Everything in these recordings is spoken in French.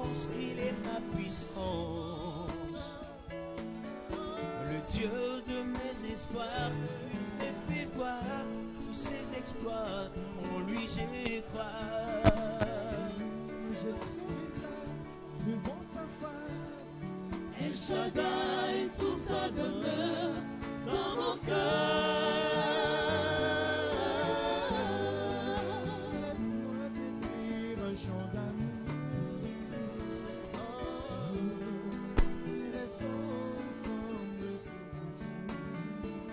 défense, il est ma puissance. Le Dieu de mes espoirs, il me fait voir tous ses exploits, en lui j'ai crois. Je trouve une place devant sa face. El Shaddai trouve sa demeure dans mon cœur. Laisse-moi t'écrire un chant d'amour. Restons ensemble pour toujours.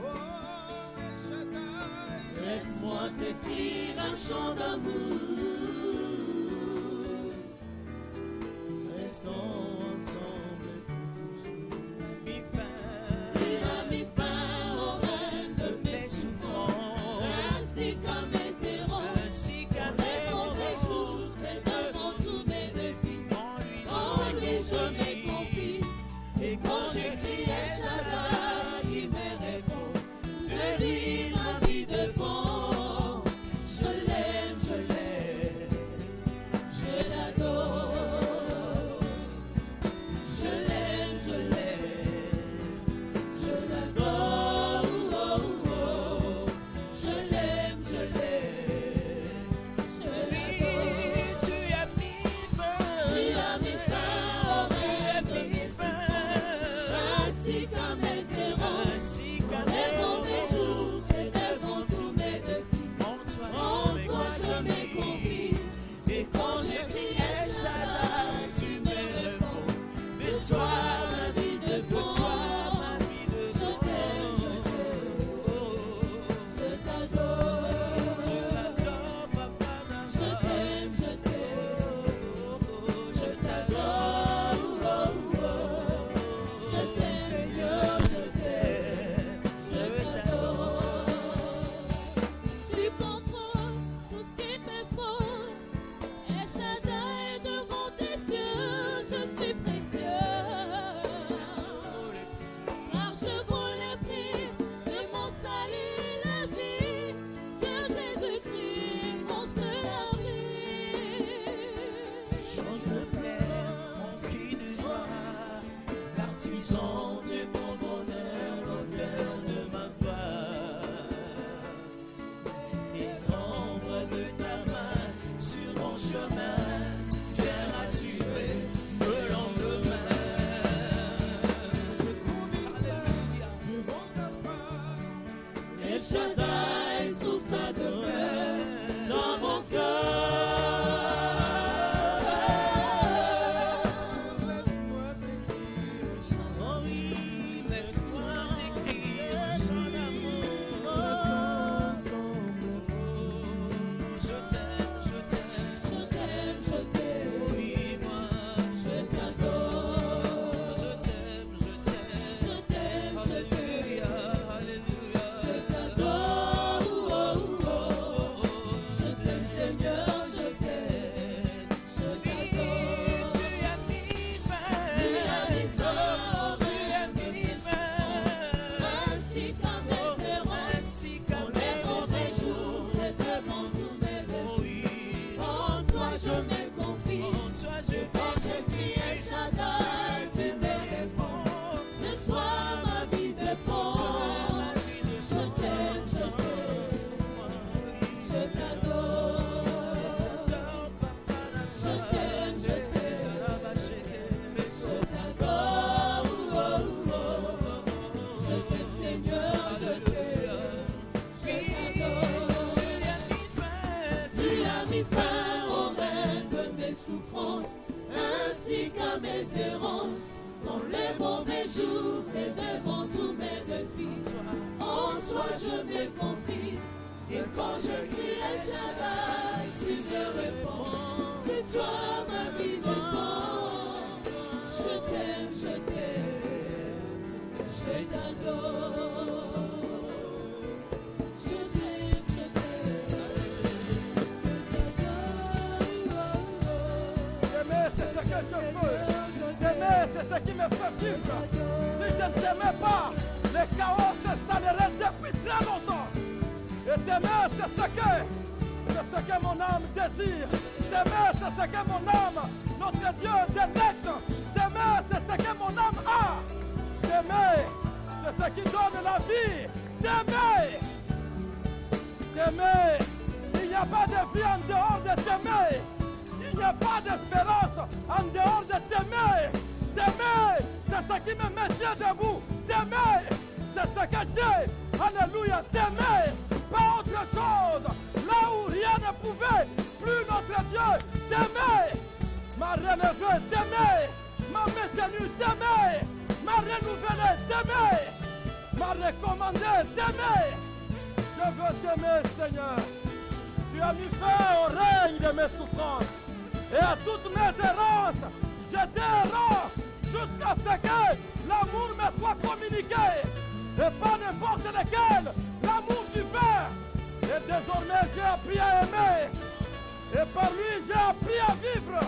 Oh, El Shaddai. Laisse-moi t'écrire un chant d'amour. Restons ensemble pour toujours. Il a mis fin au règne de mes souffrances, ainsi qu'à mes erreurs, ainsi qu'à devant tes jours et devant tous mes défis. En lui je me confie, et quand j'écris El Shaddai qui me répond, de lui ma vie dépend. Je l'aime, je l'adore. Je l'aime, je l'adore. Oh, oh, oh. Je l'aime, je l'adore. Tu as mis fin, Tu as mis fin au règne de mes souffrances, ainsi qu'à mes erreurs, ainsi qu'à devant tes jours et devant tous mes défis. En toi je me confie, et quand j'écris El Shaddai, tu me réponds. De toi ma vie dépend. ma vie de Je t'adore. Je l'adore, papa, Je t'aime, je t'adore. Oh, oh, oh. Je t'aime, Seigneur, je t'adore. Tu contrôles tout ce qui me faut. El Shaddai devant tes yeux, je suis précieux. Car je vaux le prix de mon salut, la vie de Jésus-Christ, mon seul abri. change de plaire, mon cri de joie, l'artisan de mon bonheur, l'auteur de ma gloire. Et l'ombre de ta main sur mon chemin, viens rassurer le lendemain. Alléluia. Devant sa face. El Shaddai trouve sa demeure dans mon cœur. Laisse-moi t'écrire un chant Oh oui, laisse-moi t'écrire un chant d'amour. ensemble. Je t'aime, je t'aime. Je t'aime, Oui, moi, je t'adore. je t'aime, je t'aime. Je t'aime, Alléluia, alléluia. je t'adore. Oh, oh, oh. Je t'aime, Seigneur, je t'aime, je t'adore. Tu as mis fin, Tu as mis fin au tu as règne de mis mes fin. ainsi qu'à mes erreurs, Ainsi qu'à devant tes jours et devant tous mes Oh défis. oui, En toi je me confie. en toi je Quand j'écris El Shaddai, tu me réponds. De toi ma vie dépend. Je t'aime, je t'adore. Je t'aime, je t'adore. Oh, oh, oh. Je t'aime, Seigneur, je t'adore. Tu as mis fin au règne de mes souffrances, ainsi qu'à mes errances, dans les mauvais jours et devant tous mes défis. En toi je me confie, et quand je crie El Shaddai, tu me réponds. De toi ma vie dépend. Je t'aime, je t'adore. Je t'aime, T'aimer, c'est ce que je veux. T'aimer, c'est ce qui me fait vivre. Si je ne t'aimais pas, le chaos s'installeraient depuis très longtemps. Et t'aimer, c'est ce que c'est ce que mon âme désire. T'aimer, c'est ce que mon âme, notre Dieu, détecte. T'aimer, c'est ce que mon âme a. T'aimer, c'est ce qui donne la vie. T'aimer. T'aimer. Il n'y a pas de vie en dehors de t'aimer. Il n'y a pas d'espérance en dehors de t'aimer. T'aimer, c'est ce qui me maintient debout. T'aimer, c'est ce que j'ai. Alléluia, t'aimer, pas autre chose. Là où rien ne pouvait, plus notre Dieu, t'aimer. M'a relevé, t'aimer. M'a maintenu, t'aimer. M'a renouvelé, t'aimer. M'a recommandé, t'aimer. Je veux t'aimer, Seigneur. Tu as mis fin au règne de mes souffrances. Et à toutes mes errances, j'étais errant jusqu'à ce que l'amour me soit communiqué. Et pas n'importe lequel, l'amour du Père. Et désormais j'ai appris à aimer. Et par lui j'ai appris à vivre.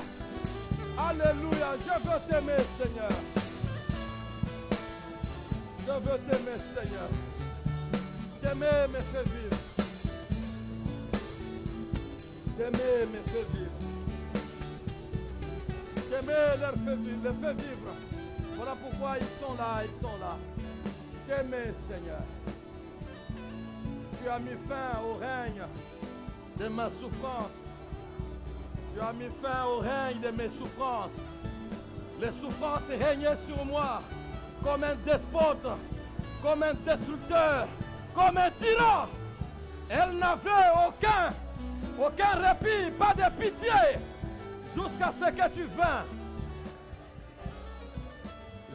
Alléluia, je veux t'aimer, Seigneur. Je veux t'aimer, Seigneur. T'aimer me fait vivre. T'aimer me fait vivre. T'aimer leur fait vivre. Voilà pourquoi ils sont là, ils sont là. T'aimer, Seigneur. Tu as mis fin au règne de ma souffrance. Tu as mis fin au règne de mes souffrances. Les souffrances régnaient sur moi comme un despote, comme un destructeur, comme un tyran. Elle n'avait aucun répit, pas de pitié, jusqu'à ce que tu vins.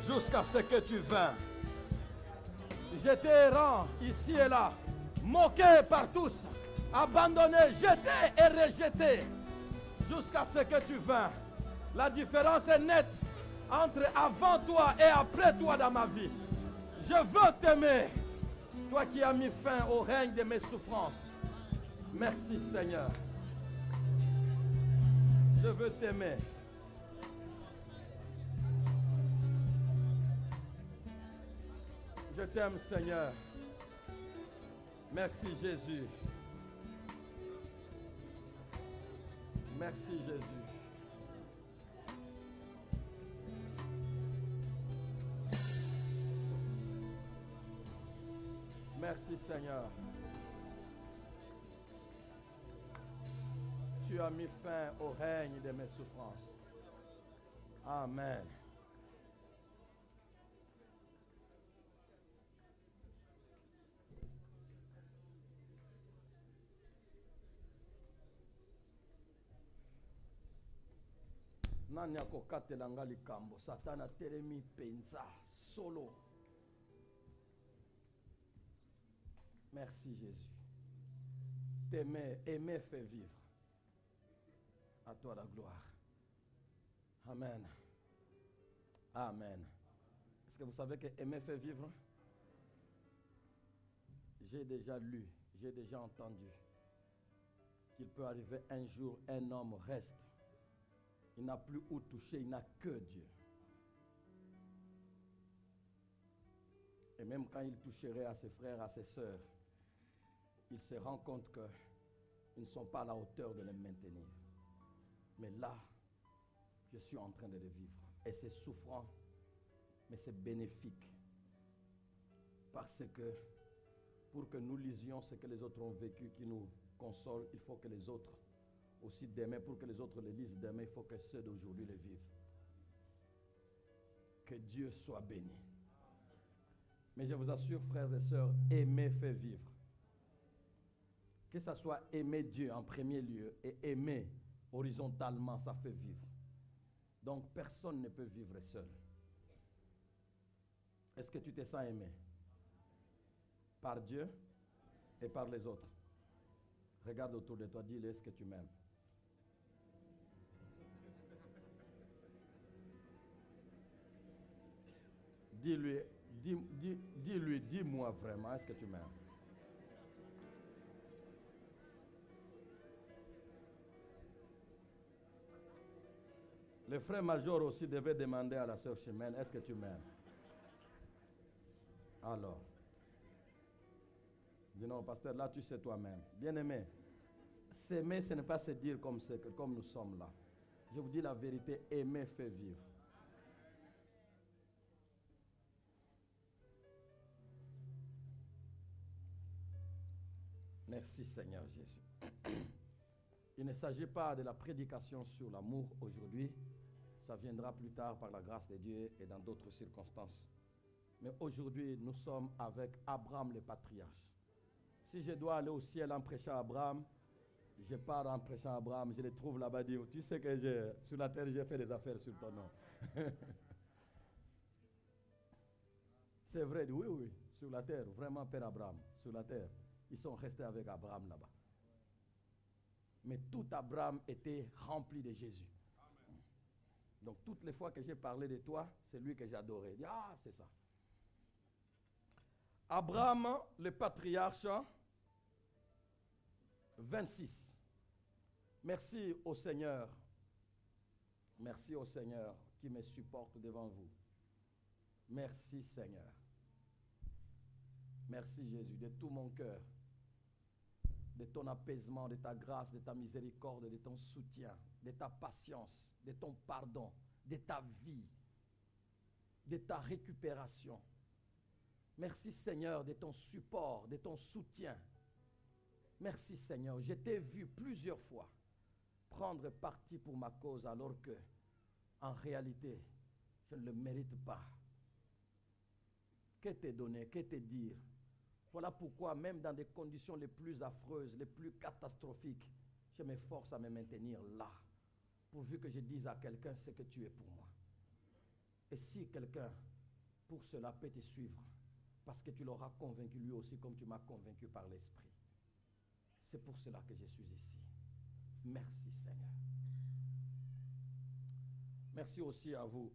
Jusqu'à ce que tu vins. J'étais errant ici et là, moqué par tous, abandonné, jeté et rejeté, jusqu'à ce que tu vins. La différence est nette entre avant toi et après toi dans ma vie. Je veux t'aimer, toi qui as mis fin au règne de mes souffrances. Merci Seigneur. Je veux t'aimer. Je t'aime Seigneur. Merci Jésus. Merci Jésus. Merci Seigneur. Tu as mis fin au règne de mes souffrances. Amen. Nani akokatela nga likambo Satana telemi penza solo. Merci Jésus. T'aimer, aimer fait vivre. À toi la gloire. Amen. Amen. Est-ce que vous savez que aimer fait vivre? J'ai déjà lu, j'ai déjà entendu qu'il peut arriver un jour, un homme reste. Il n'a plus où toucher, il n'a que Dieu. Et même quand il toucherait à ses frères, à ses sœurs, il se rend compte qu'ils ne sont pas à la hauteur de les maintenir. Mais là, je suis en train de le vivre. Et c'est souffrant, mais c'est bénéfique. Parce que pour que nous lisions ce que les autres ont vécu, qui nous console, il faut que les autres aussi demain, pour que les autres le lisent demain, il faut que ceux d'aujourd'hui le vivent. Que Dieu soit béni. Mais je vous assure, frères et sœurs, aimer fait vivre. Que ça soit aimer Dieu en premier lieu et aimer horizontalement, ça fait vivre. Donc personne ne peut vivre seul. Est-ce que tu te sens aimé? Par Dieu et par les autres. Regarde autour de toi, dis-le, est-ce que tu m'aimes? Dis-lui, dis-moi vraiment, est-ce que tu m'aimes? Le frère major aussi devait demander à la sœur Chimène, est-ce que tu m'aimes? Alors, dis non, pasteur, là tu sais toi-même. Bien-aimé, S'aimer, ce n'est pas se dire comme nous sommes là. Je vous dis la vérité, aimer fait vivre. Merci Seigneur Jésus. Il ne s'agit pas de la prédication sur l'amour aujourd'hui. Ça viendra plus tard par la grâce de Dieu et dans d'autres circonstances. Mais aujourd'hui, nous sommes avec Abraham le patriarche. Si je dois aller au ciel en prêchant à Abraham, je pars en prêchant à Abraham, je le trouve là-bas, dit, tu sais que sur la terre, j'ai fait des affaires sur ton nom. C'est vrai, oui, oui, sur la terre, vraiment Père Abraham, sur la terre. Ils sont restés avec Abraham là-bas. Mais tout Abraham était rempli de Jésus. Amen. Donc toutes les fois que j'ai parlé de toi, c'est lui que j'adorais. Il dit, ah, c'est ça. Abraham, le patriarche, 26. Merci au Seigneur. Merci au Seigneur qui me supporte devant vous. Merci Seigneur. Merci Jésus, de tout mon cœur, de ton apaisement, de ta grâce, de ta miséricorde, de ton soutien, de ta patience, de ton pardon, de ta vie, de ta récupération. Merci Seigneur de ton support, de ton soutien. Merci Seigneur, je t'ai vu plusieurs fois prendre parti pour ma cause alors que, en réalité, je ne le mérite pas. Que te donner, que te dire? Voilà pourquoi, même dans des conditions les plus affreuses, les plus catastrophiques, je m'efforce à me maintenir là, pourvu que je dise à quelqu'un ce que tu es pour moi. Et si quelqu'un, pour cela, peut te suivre, parce que tu l'auras convaincu lui aussi, comme tu m'as convaincu par l'Esprit. C'est pour cela que je suis ici. Merci Seigneur. Merci aussi à vous,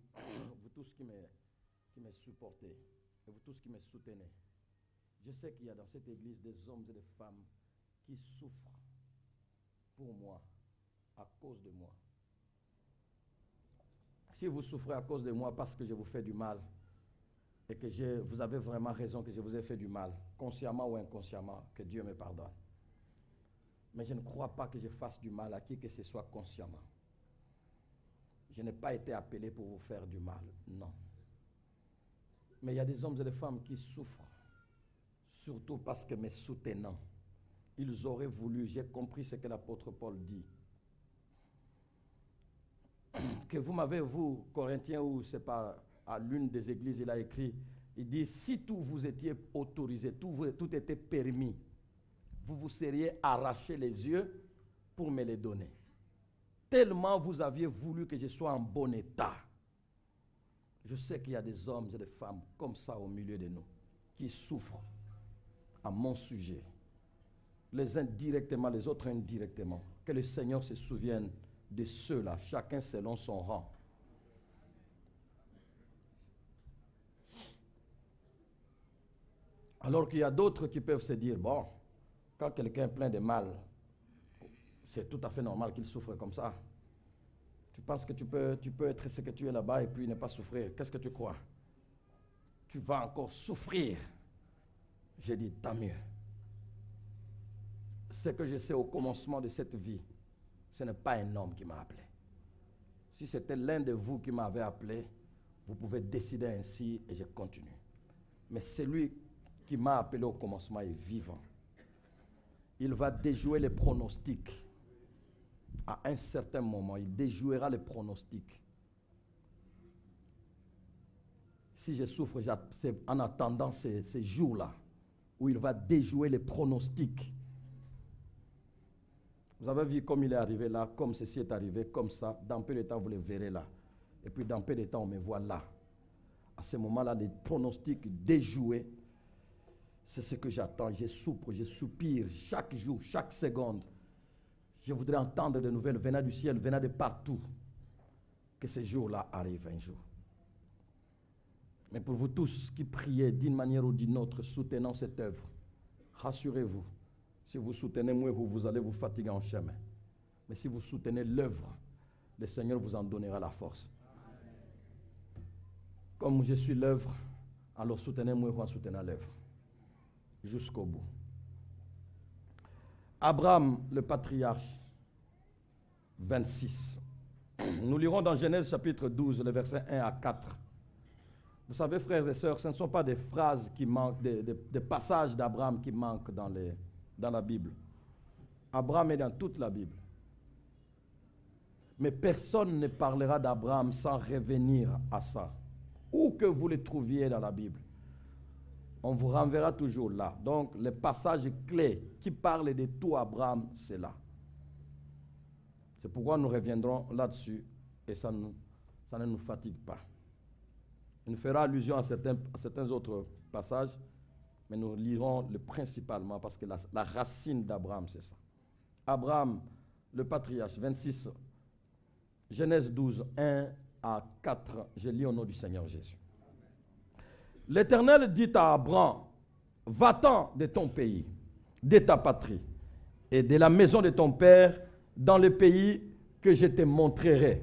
vous tous qui me supportez, et vous tous qui me soutenez. Je sais qu'il y a dans cette église des hommes et des femmes qui souffrent pour moi, à cause de moi. Si vous souffrez à cause de moi parce que je vous fais du mal, et que vous avez vraiment raison que je vous ai fait du mal, consciemment ou inconsciemment, que Dieu me pardonne. Mais je ne crois pas que je fasse du mal à qui que ce soit consciemment. Je n'ai pas été appelé pour vous faire du mal, non. Mais il y a des hommes et des femmes qui souffrent, surtout parce que mes soutenants, ils auraient voulu, j'ai compris ce que l'apôtre Paul dit, que vous m'avez, vous, Corinthiens, ou c'est pas à l'une des églises, il a écrit, il dit, si tout vous étiez autorisé, tout était permis, vous vous seriez arraché les yeux pour me les donner. Tellement vous aviez voulu que je sois en bon état. Je sais qu'il y a des hommes et des femmes comme ça au milieu de nous, qui souffrent à mon sujet. Les uns directement, les autres indirectement. Que le Seigneur se souvienne de ceux-là, chacun selon son rang. Alors qu'il y a d'autres qui peuvent se dire, bon, quand quelqu'un est plein de mal, c'est tout à fait normal qu'il souffre comme ça. Tu penses que tu peux être ce que tu es là-bas et puis ne pas souffrir. Qu'est-ce que tu crois? Tu vas encore souffrir. J'ai dit, tant mieux. Ce que je sais au commencement de cette vie, ce n'est pas un homme qui m'a appelé. Si c'était l'un de vous qui m'avait appelé, vous pouvez décider ainsi et je continue. Mais celui qui m'a appelé au commencement est vivant. Il va déjouer les pronostics. À un certain moment, il déjouera les pronostics. Si je souffre, c'est en attendant ces jours-là où il va déjouer les pronostics. Vous avez vu comme il est arrivé là, comme ceci est arrivé, comme ça. Dans peu de temps, vous le verrez là. Et puis dans peu de temps, on me voit là. À ce moment-là, les pronostics déjoués, c'est ce que j'attends. Je souffre, je soupire chaque jour, chaque seconde. Je voudrais entendre des nouvelles venant du ciel, venant de partout. Que ce jour-là arrive un jour. Mais pour vous tous qui priez d'une manière ou d'une autre, soutenant cette œuvre, rassurez-vous, si vous soutenez moi, vous allez vous fatiguer en chemin. Mais si vous soutenez l'œuvre, le Seigneur vous en donnera la force. Comme je suis l'œuvre, alors soutenez-moi en soutenant l'œuvre. Jusqu'au bout. Abraham, le patriarche, 26. Nous lirons dans Genèse chapitre 12, les versets 1 à 4. Vous savez, frères et sœurs, ce ne sont pas des phrases qui manquent, des passages d'Abraham qui manquent dans la Bible. Abraham est dans toute la Bible. Mais personne ne parlera d'Abraham sans revenir à ça. Où que vous le trouviez dans la Bible, on vous renverra toujours là. Donc, les passages clés qui parlent de tout Abraham, c'est là. C'est pourquoi nous reviendrons là-dessus et ça ne nous fatigue pas. On fera allusion à certains autres passages, mais nous lirons le principalement parce que la racine d'Abraham, c'est ça. Abraham, le patriarche, 26, Genèse 12, 1 à 4, je lis au nom du Seigneur Jésus. L'Éternel dit à Abraham, va-t'en de ton pays, de ta patrie, et de la maison de ton père, dans le pays que je te montrerai.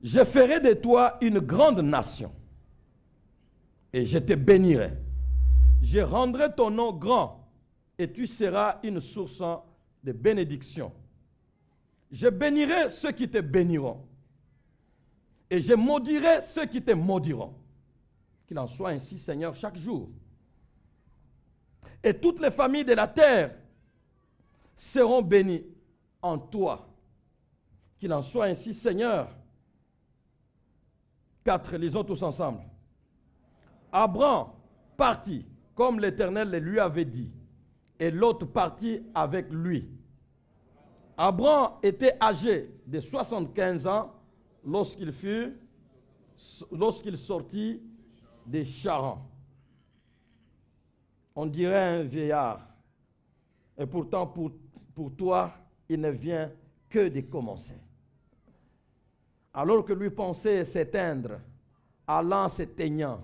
Je ferai de toi une grande nation, et je te bénirai. Je rendrai ton nom grand, et tu seras une source de bénédiction. Je bénirai ceux qui te béniront, et je maudirai ceux qui te maudiront. Qu'il en soit ainsi, Seigneur, chaque jour. Et toutes les familles de la terre seront bénies en toi. Qu'il en soit ainsi, Seigneur. 4, lisons tous ensemble. Abraham partit, comme l'Éternel le lui avait dit, et l'autre partit avec lui. Abraham était âgé de 75 ans lorsqu'il sortit des Charans. On dirait un vieillard. Et pourtant, pour toi, il ne vient que de commencer. Alors que lui pensait s'éteindre, allant s'éteignant.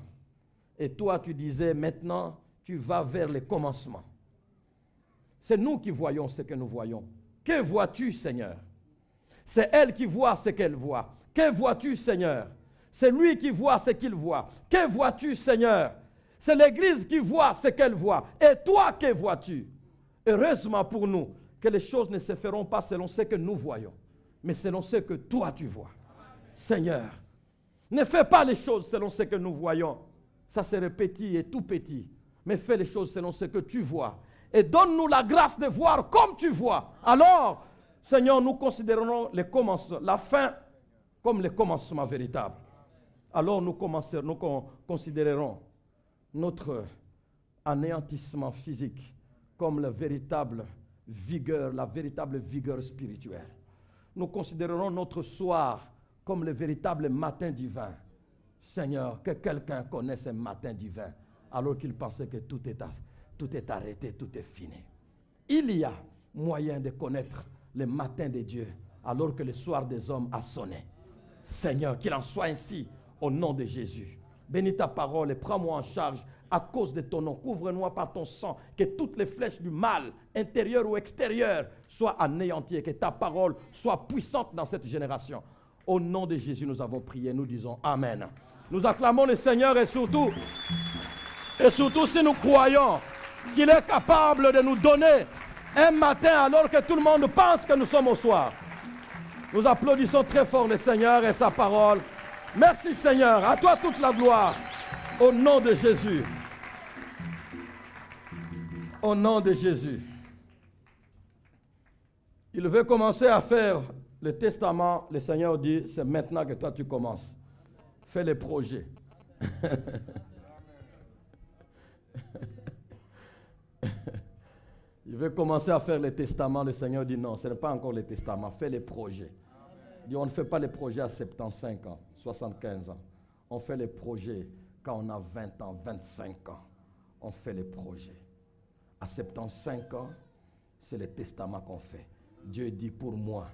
Et toi, tu disais, maintenant, tu vas vers le commencement. C'est nous qui voyons ce que nous voyons. Que vois-tu, Seigneur? C'est elle qui voit ce qu'elle voit. Que vois-tu, Seigneur? C'est lui qui voit ce qu'il voit. Que vois-tu, Seigneur? C'est l'Église qui voit ce qu'elle voit. Et toi, que vois-tu? Heureusement pour nous que les choses ne se feront pas selon ce que nous voyons, mais selon ce que toi tu vois. Seigneur, ne fais pas les choses selon ce que nous voyons. Ça serait petit et tout petit. Mais fais les choses selon ce que tu vois. Et donne-nous la grâce de voir comme tu vois. Alors, Seigneur, nous considérons la fin comme le commencement véritable. Alors nous considérerons notre anéantissement physique comme la véritable vigueur spirituelle. Nous considérerons notre soir comme le véritable matin divin. Seigneur, que quelqu'un connaisse un matin divin, alors qu'il pensait que tout est arrêté, tout est fini. Il y a moyen de connaître le matin de Dieu, alors que le soir des hommes a sonné. Seigneur, qu'il en soit ainsi. Au nom de Jésus. Bénis ta parole et prends-moi en charge à cause de ton nom. Couvre-nous par ton sang. Que toutes les flèches du mal, intérieures ou extérieures, soient anéanties. Et que ta parole soit puissante dans cette génération. Au nom de Jésus, nous avons prié. Nous disons Amen. Nous acclamons le Seigneur et surtout si nous croyons qu'il est capable de nous donner un matin alors que tout le monde pense que nous sommes au soir. Nous applaudissons très fort le Seigneur et sa parole. Merci Seigneur, à toi toute la gloire, au nom de Jésus. Au nom de Jésus. Il veut commencer à faire le testament. Le Seigneur dit, c'est maintenant que toi tu commences. Fais les projets. Il veut commencer à faire le testament. Le Seigneur dit non, ce n'est pas encore le testament, fais les projets. Il dit, on ne fait pas les projets à 75 ans. 75 ans. On fait les projets quand on a 20 ans, 25 ans. On fait les projets. À 75 ans, c'est le testament qu'on fait. Dieu dit pour moi,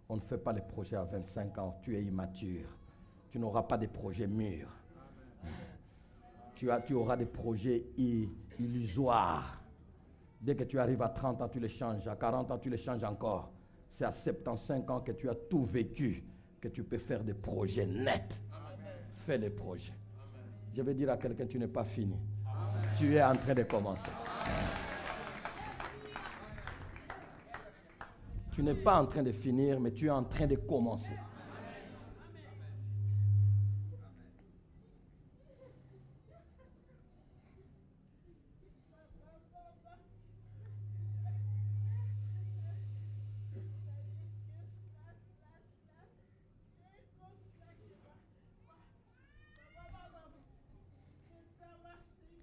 on ne fait pas les projets à 25 ans. Tu es immature. Tu n'auras pas de projets mûrs. Tu auras des projets illusoires. Dès que tu arrives à 30 ans, tu les changes. À 40 ans, tu les changes encore. C'est à 75 ans que tu as tout vécu, que tu peux faire des projets nets. Amen. Fais les projets. Amen. Je vais dire à quelqu'un, tu n'es pas fini. Amen. Tu es en train de commencer. Amen. Tu n'es pas en train de finir, mais tu es en train de commencer.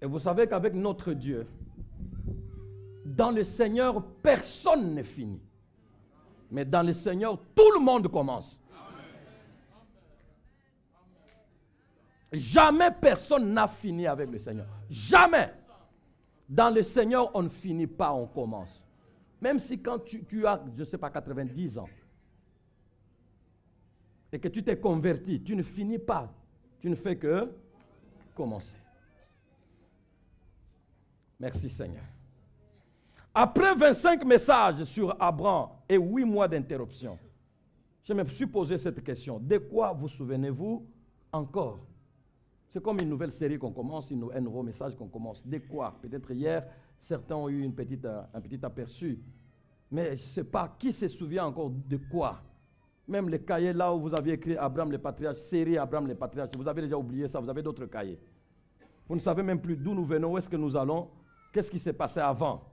Et vous savez qu'avec notre Dieu, dans le Seigneur, personne n'est fini. Mais dans le Seigneur, tout le monde commence. Jamais personne n'a fini avec le Seigneur. Jamais. Dans le Seigneur, on ne finit pas, on commence. Même si quand tu as, je ne sais pas, 90 ans, et que tu t'es converti, tu ne finis pas. Tu ne fais que commencer. Merci Seigneur. Après 25 messages sur Abraham et 8 mois d'interruption, je me suis posé cette question. De quoi vous souvenez-vous encore? C'est comme une nouvelle série qu'on commence, un nouveau message qu'on commence. De quoi? Peut-être hier, certains ont eu un petit aperçu. Mais je ne sais pas qui se souvient encore de quoi. Même les cahiers là où vous aviez écrit Abraham le patriarche, série Abraham le patriarche, vous avez déjà oublié ça, vous avez d'autres cahiers. Vous ne savez même plus d'où nous venons, où est-ce que nous allons. Qu'est-ce qui s'est passé avant?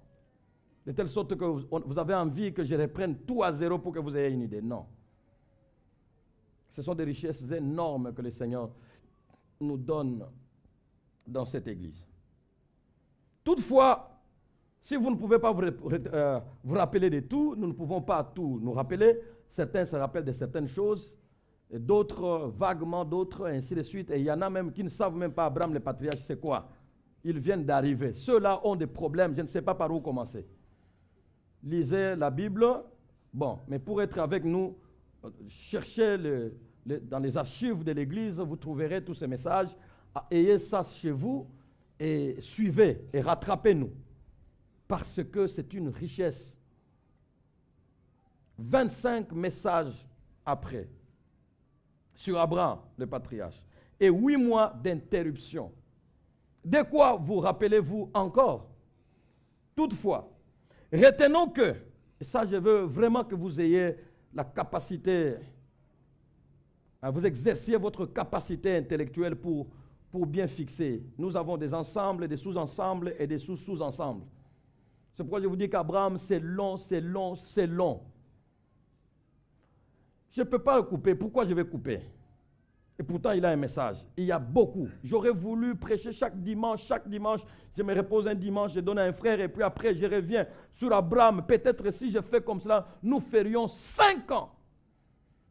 De telle sorte que vous avez envie que je reprenne tout à zéro pour que vous ayez une idée. Non. Ce sont des richesses énormes que le Seigneur nous donne dans cette église. Toutefois, si vous ne pouvez pas vous rappeler de tout, nous ne pouvons pas tout nous rappeler. Certains se rappellent de certaines choses, et d'autres vaguement, d'autres, ainsi de suite. Et il y en a même qui ne savent même pas Abraham le patriarche, c'est quoi? Ils viennent d'arriver. Ceux-là ont des problèmes, je ne sais pas par où commencer. Lisez la Bible, bon, mais pour être avec nous, cherchez dans les archives de l'Église, vous trouverez tous ces messages. Ayez ça chez vous et suivez et rattrapez-nous. Parce que c'est une richesse. 25 messages après, sur Abraham, le patriarche, et 8 mois d'interruption. De quoi vous rappelez-vous encore? Toutefois, retenons que, et ça je veux vraiment que vous ayez la capacité, vous exerciez votre capacité intellectuelle pour bien fixer. Nous avons des ensembles, des sous-ensembles et des sous-sous-ensembles. C'est pourquoi je vous dis qu'Abraham, c'est long, c'est long, c'est long. Je ne peux pas le couper. Pourquoi je vais couper? Et pourtant, il a un message. Il y a beaucoup. J'aurais voulu prêcher chaque dimanche. Je me repose un dimanche, je donne à un frère et puis après, je reviens sur Abraham. Peut-être si je fais comme cela, nous ferions 5 ans.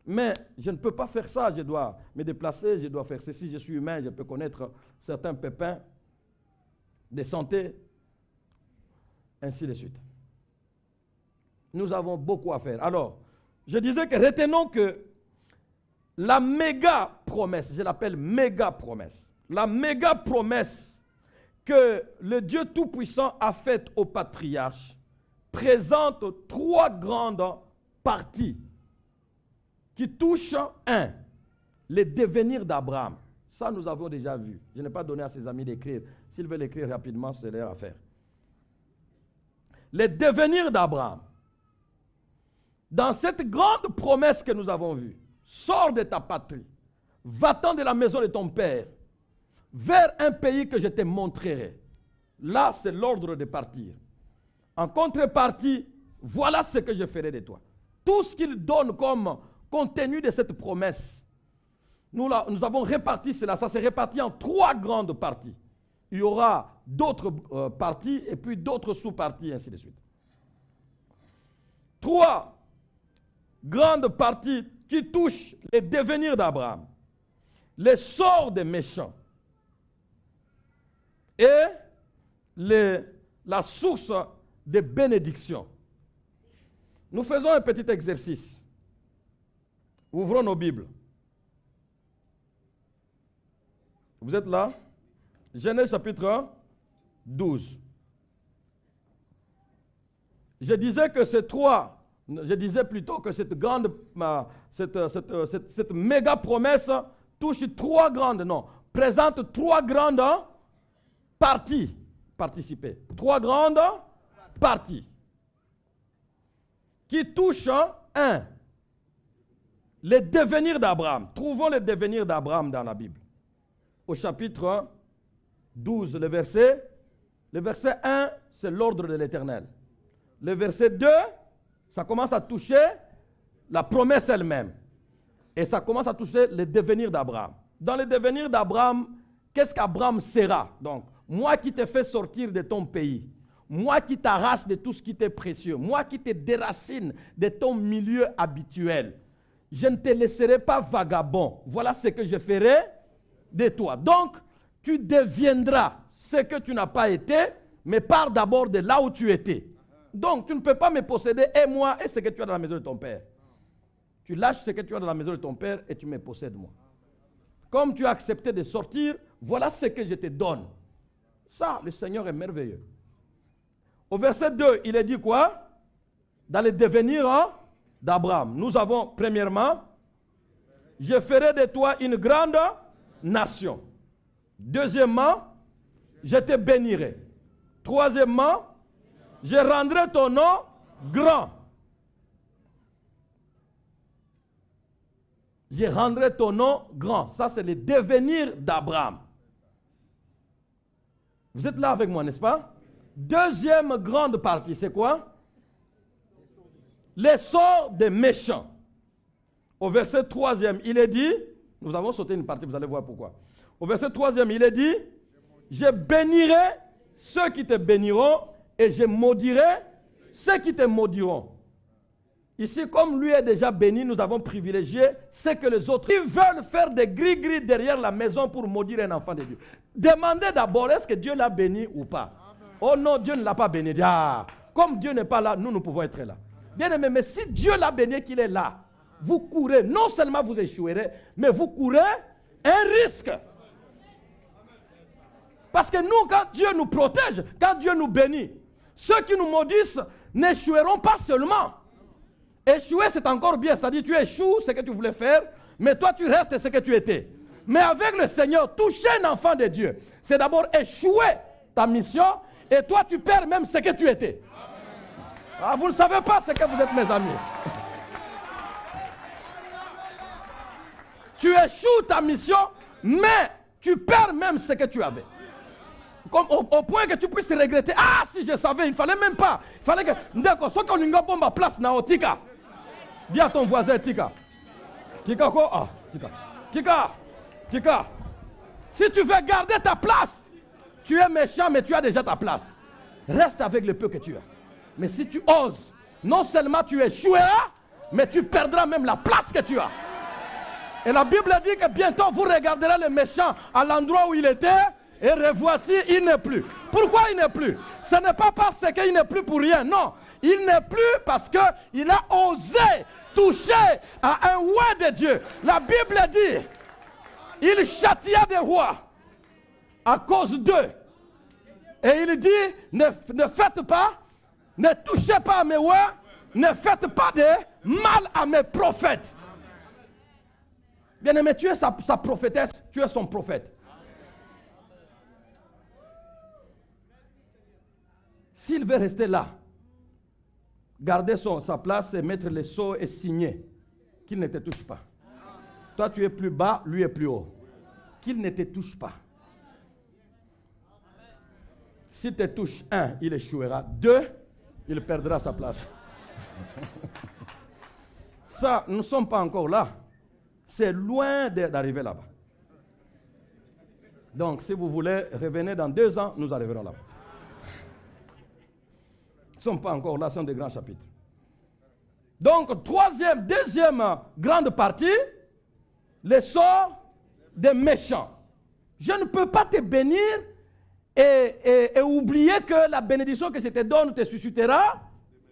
Mais je ne peux pas faire ça. Je dois me déplacer, je dois faire ceci. Je suis humain, je peux connaître certains pépins de santé, ainsi de suite. Nous avons beaucoup à faire. Alors, je disais que retenons que la méga promesse, je l'appelle méga promesse, la méga promesse que le Dieu Tout-Puissant a faite au patriarche présente 3 grandes parties qui touchent le devenir d'Abraham. Ça, nous avons déjà vu. Je n'ai pas donné à ses amis d'écrire. S'ils veulent écrire rapidement, c'est leur affaire. Le devenir d'Abraham. Dans cette grande promesse que nous avons vue, sors de ta patrie, va-t'en de la maison de ton père, vers un pays que je te montrerai. Là, c'est l'ordre de partir. En contrepartie, voilà ce que je ferai de toi. Tout ce qu'il donne comme contenu de cette promesse, nous avons réparti cela. Ça s'est réparti en 3 grandes parties. Il y aura d'autres parties et puis d'autres sous-parties, ainsi de suite. 3 grandes parties qui touchent le devenir d'Abraham, les sorts des méchants et la source de bénédiction. Nous faisons un petit exercice. Ouvrons nos Bibles. Vous êtes là? Genèse chapitre 12. Je disais que je disais plutôt que cette grande, cette méga promesse touche 3 grandes, non, présente 3 grandes parties. Participer. 3 grandes parties. qui touche le devenir d'Abraham. Trouvons le devenir d'Abraham dans la Bible. Au chapitre 12, le verset 1, c'est l'ordre de l'Éternel. Le verset 2, ça commence à toucher la promesse elle-même. Et ça commence à toucher le devenir d'Abraham. Dans le devenir d'Abraham, qu'est-ce qu'Abraham sera? Donc, moi qui t'ai fait sortir de ton pays, moi qui t'arrache de tout ce qui t'est précieux, moi qui te déracine de ton milieu habituel, je ne te laisserai pas vagabond. Voilà ce que je ferai de toi. Donc, tu deviendras ce que tu n'as pas été, mais pars d'abord de là où tu étais. Donc, tu ne peux pas me posséder, et moi, et ce que tu as dans la maison de ton père. Tu lâches ce que tu as dans la maison de ton père et tu me possèdes moi. Comme tu as accepté de sortir, voilà ce que je te donne. Ça, le Seigneur est merveilleux. Au verset 2, il est dit quoi? Dans le devenir d'Abraham. Nous avons, premièrement, je ferai de toi une grande nation. Deuxièmement, je te bénirai. Troisièmement, je rendrai ton nom grand. Je rendrai ton nom grand. Ça, c'est le devenir d'Abraham. Vous êtes là avec moi, n'est-ce pas? Deuxième grande partie, c'est quoi? L'essor des méchants. Au verset 3e, il est dit, nous avons sauté une partie, vous allez voir pourquoi. Au verset 3e, il est dit, je bénirai ceux qui te béniront et je maudirai ceux qui te maudiront. Ici, comme lui est déjà béni, nous avons privilégié ce que les autres. Ils veulent faire des gris-gris derrière la maison pour maudire un enfant de Dieu. Demandez d'abord, est-ce que Dieu l'a béni ou pas? Amen. Oh non, Dieu ne l'a pas béni. Ah, comme Dieu n'est pas là, nous pouvons être là. Bien aimé, mais si Dieu l'a béni, qu'il est là, vous courez, non seulement vous échouerez, mais vous courez un risque. Parce que nous, quand Dieu nous protège, quand Dieu nous bénit, ceux qui nous maudissent n'échoueront pas seulement. Échouer, c'est encore bien. C'est-à-dire, tu échoues ce que tu voulais faire, mais toi, tu restes ce que tu étais. Mais avec le Seigneur, toucher un enfant de Dieu, c'est d'abord échouer ta mission, et toi, tu perds même ce que tu étais. Ah, vous ne savez pas ce que vous êtes, mes amis. Tu échoues ta mission, mais tu perds même ce que tu avais. Comme au point que tu puisses regretter. Ah, si je savais, il ne fallait même pas. Il fallait que. D'accord, ce qu'on a bombe à place, na Tika. Dis à ton voisin, Tika. Tika quoi? Ah, Tika. Tika. Tika. Si tu veux garder ta place, tu es méchant, mais tu as déjà ta place. Reste avec le peu que tu as. Mais si tu oses, non seulement tu échoueras, mais tu perdras même la place que tu as. Et la Bible dit que bientôt vous regarderez le méchant à l'endroit où il était. Et revoici, il n'est plus. Pourquoi il n'est plus? Ce n'est pas parce qu'il n'est plus pour rien, non. Il n'est plus parce qu'il a osé toucher à un roi de Dieu. La Bible dit, il châtia des rois à cause d'eux. Et il dit, ne faites pas, ne touchez pas à mes rois, ne faites pas de mal à mes prophètes. Bien-aimé, tu es sa prophétesse, tu es son prophète. S'il veut rester là, garder sa place et mettre les sceaux et signer, qu'il ne te touche pas. Toi, tu es plus bas, lui est plus haut. Qu'il ne te touche pas. S'il te touche, 1, il échouera. 2, il perdra sa place. Ça, nous ne sommes pas encore là. C'est loin d'arriver là-bas. Donc, si vous voulez, revenez dans 2 ans, nous arriverons là-bas. Nous ne sommes pas encore là, ce sont des grands chapitres. Donc, deuxième grande partie, l'essor des méchants. Je ne peux pas te bénir et oublier que la bénédiction que je te donne te suscitera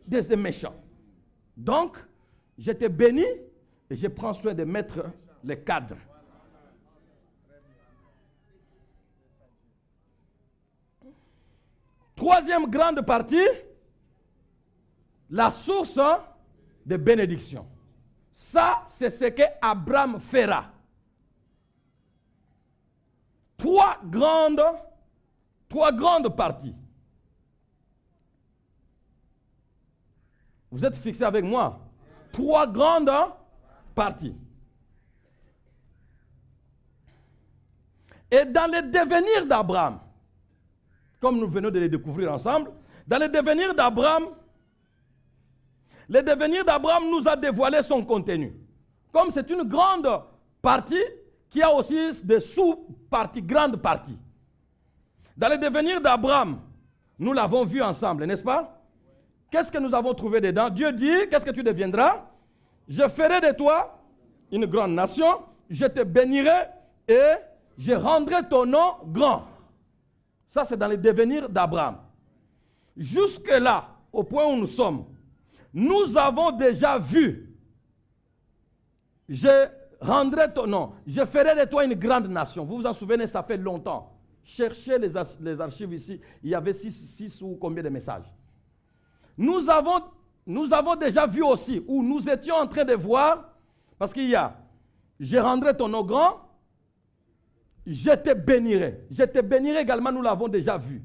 des méchants. Donc, je te bénis et je prends soin de mettre les cadres. Troisième grande partie, la source de bénédiction. Ça, c'est ce que Abraham fera. 3 grandes parties. Vous êtes fixés avec moi. 3 grandes parties. Et dans le devenir d'Abraham, comme nous venons de les découvrir ensemble, dans le devenir d'Abraham nous a dévoilé son contenu. Comme c'est une grande partie, qui a aussi des sous-parties, grandes parties. Dans le devenir d'Abraham, nous l'avons vu ensemble, n'est-ce pas? Qu'est-ce que nous avons trouvé dedans? Dieu dit, qu'est-ce que tu deviendras? Je ferai de toi une grande nation, je te bénirai et je rendrai ton nom grand. Ça, c'est dans le devenir d'Abraham. Jusque-là, au point où nous sommes, nous avons déjà vu. Je rendrai ton nom. Je ferai de toi une grande nation. Vous vous en souvenez, ça fait longtemps. Cherchez les archives ici. Il y avait 6 ou combien de messages. Nous avons déjà vu aussi, où nous étions en train de voir, parce qu'il y a, je rendrai ton nom grand, je te bénirai. Je te bénirai également, nous l'avons déjà vu.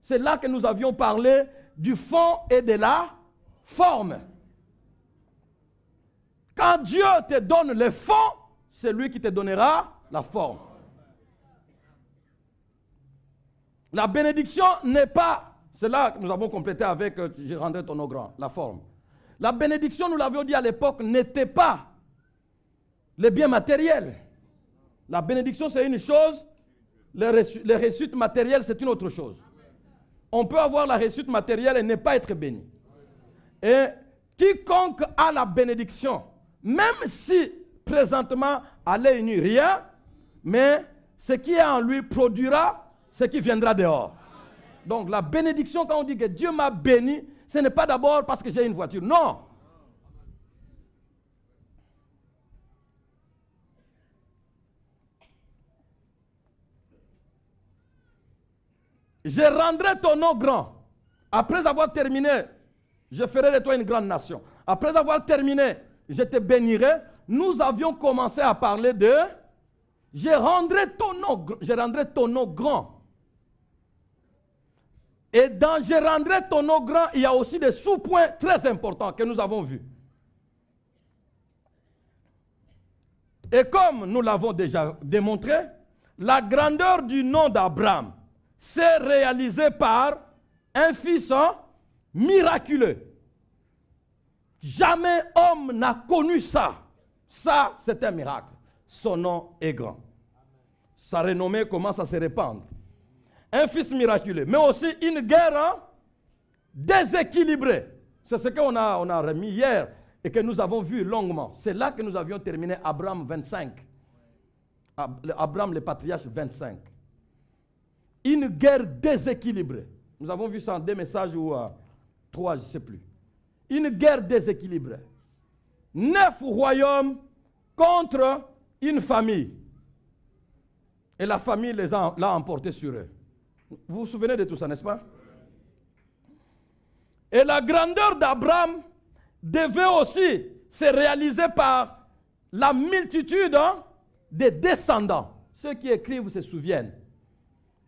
C'est là que nous avions parlé du fond et de la forme. Quand Dieu te donne le fond, c'est lui qui te donnera la forme. La bénédiction n'est pas, c'est là que nous avons complété avec je rendrai ton nom grand, la forme. La bénédiction, nous l'avions dit à l'époque, n'était pas les biens matériels. La bénédiction, c'est une chose, les réussites matérielles, c'est une autre chose. On peut avoir la réussite matérielle et ne pas être béni. Et quiconque a la bénédiction, même si présentement elle n'est rien, mais ce qui est en lui produira ce qui viendra dehors. Donc la bénédiction, quand on dit que Dieu m'a béni, ce n'est pas d'abord parce que j'ai une voiture. Non. Je rendrai ton nom grand. Après avoir terminé, je ferai de toi une grande nation. Après avoir terminé, je te bénirai. Nous avions commencé à parler de je rendrai ton nom grand. Et dans je rendrai ton nom grand, il y a aussi des sous-points très importants que nous avons vus. Et comme nous l'avons déjà démontré, la grandeur du nom d'Abraham s'est réalisée par un fils miraculeux. Jamais homme n'a connu ça. Ça, c'est un miracle. Son nom est grand. Sa renommée commence à se répandre. Un fils miraculeux, mais aussi une guerre déséquilibrée. C'est ce qu'on a remis hier et que nous avons vu longuement. C'est là que nous avions terminé Abraham 25. Abraham le patriarche 25. Une guerre déséquilibrée. Nous avons vu ça en 2 messages ou 3, je ne sais plus. Une guerre déséquilibrée. 9 royaumes contre une famille. Et la famille l'a emporté sur eux. Vous vous souvenez de tout ça, n'est-ce pas? Et la grandeur d'Abraham devait aussi se réaliser par la multitude des descendants. Ceux qui écrivent se souviennent.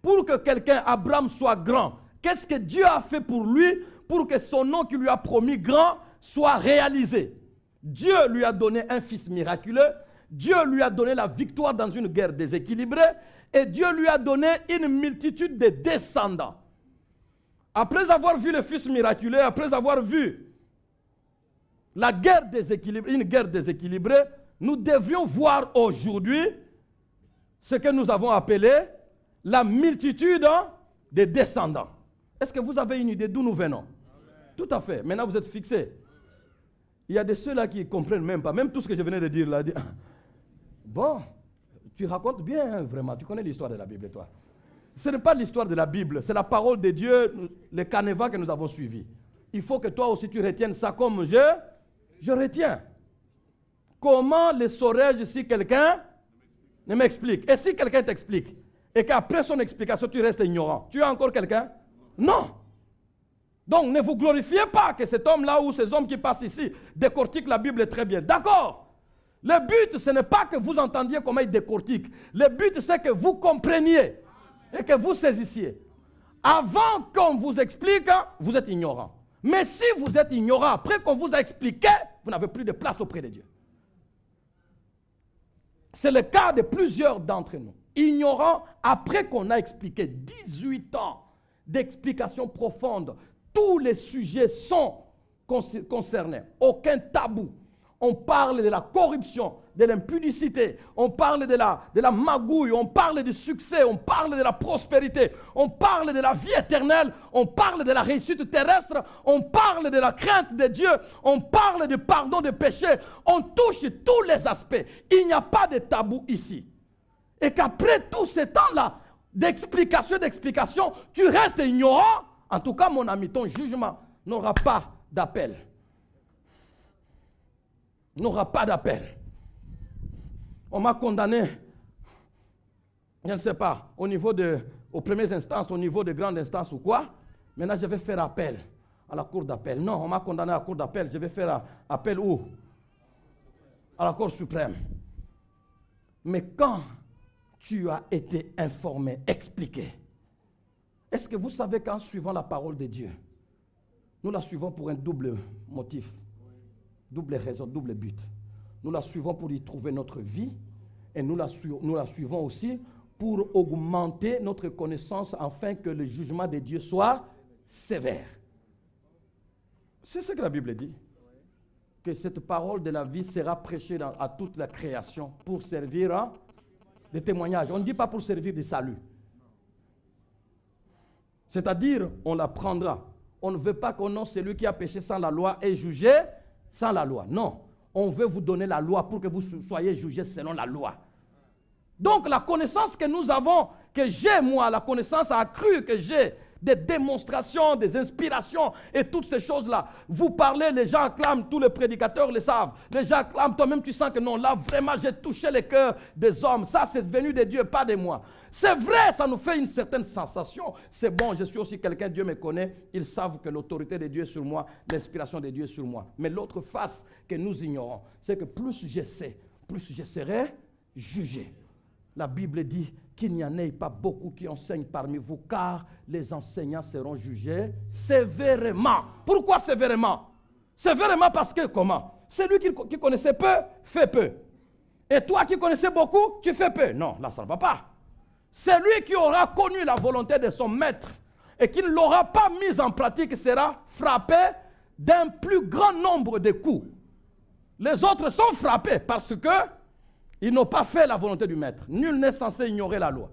Pour que quelqu'un, Abraham, soit grand, qu'est-ce que Dieu a fait pour lui pour que son nom qui lui a promis grand soit réalisé? Dieu lui a donné un fils miraculeux, Dieu lui a donné la victoire dans une guerre déséquilibrée et Dieu lui a donné une multitude de descendants. Après avoir vu le fils miraculeux, après avoir vu la guerre déséquilibrée, une guerre déséquilibrée, nous devions voir aujourd'hui ce que nous avons appelé la multitude des descendants. Est-ce que vous avez une idée d'où nous venons? Amen. Tout à fait. Maintenant, vous êtes fixés. Il y a de ceux-là qui ne comprennent même pas. Même tout ce que je venais de dire là. Bon, tu racontes bien, hein, vraiment. Tu connais l'histoire de la Bible, toi. Ce n'est pas l'histoire de la Bible. C'est la parole de Dieu, le canevas que nous avons suivi. Il faut que toi aussi tu retiennes ça comme je retiens. Comment le saurais-je si quelqu'un ne m'explique? Et si quelqu'un t'explique? Et qu'après son explication, tu restes ignorant. Tu as encore quelqu'un? Non. Donc, ne vous glorifiez pas que cet homme-là ou ces hommes qui passent ici décortiquent la Bible très bien. D'accord. Le but, ce n'est pas que vous entendiez comment ils décortiquent. Le but, c'est que vous compreniez et que vous saisissiez. Avant qu'on vous explique, vous êtes ignorant. Mais si vous êtes ignorant, après qu'on vous a expliqué, vous n'avez plus de place auprès de Dieu. C'est le cas de plusieurs d'entre nous. Ignorants, après qu'on a expliqué 18 ans d'explications profondes, tous les sujets sont concernés. Aucun tabou. On parle de la corruption, de l'impudicité, on parle de la magouille, on parle du succès, on parle de la prospérité, on parle de la vie éternelle, on parle de la réussite terrestre, on parle de la crainte de Dieu, on parle du pardon des péchés, on touche tous les aspects. Il n'y a pas de tabou ici. Et qu'après tout ce temps-là, d'explication, tu restes ignorant, en tout cas, mon ami, ton jugement n'aura pas d'appel. N'aura pas d'appel. On m'a condamné, je ne sais pas, aux premières instances, au niveau de grandes instances ou quoi. Maintenant, je vais faire appel à la cour d'appel. Non, on m'a condamné à la cour d'appel. Je vais faire appel où? À la cour suprême. Mais quand tu as été informé, expliqué, est-ce que vous savez qu'en suivant la parole de Dieu, nous la suivons pour un double motif, double raison, double but. Nous la suivons pour y trouver notre vie et nous la suivons aussi pour augmenter notre connaissance afin que le jugement de Dieu soit sévère. C'est ce que la Bible dit. Que cette parole de la vie sera prêchée à toute la création pour servir de témoignage. On ne dit pas pour servir de salut. C'est-à-dire, on la prendra. On ne veut pas qu'on ait celui qui a péché sans la loi et jugé sans la loi. Non. On veut vous donner la loi pour que vous soyez jugés selon la loi. Donc, la connaissance que nous avons, que j'ai moi, la connaissance accrue que j'ai, des démonstrations, des inspirations et toutes ces choses-là. Vous parlez, les gens acclament, tous les prédicateurs le savent. Les gens acclament, toi-même tu sens que non, là vraiment j'ai touché le cœur des hommes. Ça c'est venu de Dieu, pas de moi. C'est vrai, ça nous fait une certaine sensation. C'est bon, je suis aussi quelqu'un, Dieu me connaît. Ils savent que l'autorité de Dieu est sur moi, l'inspiration de Dieu est sur moi. Mais l'autre face que nous ignorons, c'est que plus je sais, plus je serai jugé. La Bible dit qu'il n'y en ait pas beaucoup qui enseignent parmi vous, car les enseignants seront jugés sévèrement. Pourquoi sévèrement? Sévèrement parce que comment? Celui qui connaissait peu, fait peu. Et toi qui connaissais beaucoup, tu fais peu. Non, là ça ne va pas. Celui qui aura connu la volonté de son maître et qui ne l'aura pas mise en pratique sera frappé d'un plus grand nombre de coups. Les autres sont frappés parce que ils n'ont pas fait la volonté du maître. Nul n'est censé ignorer la loi.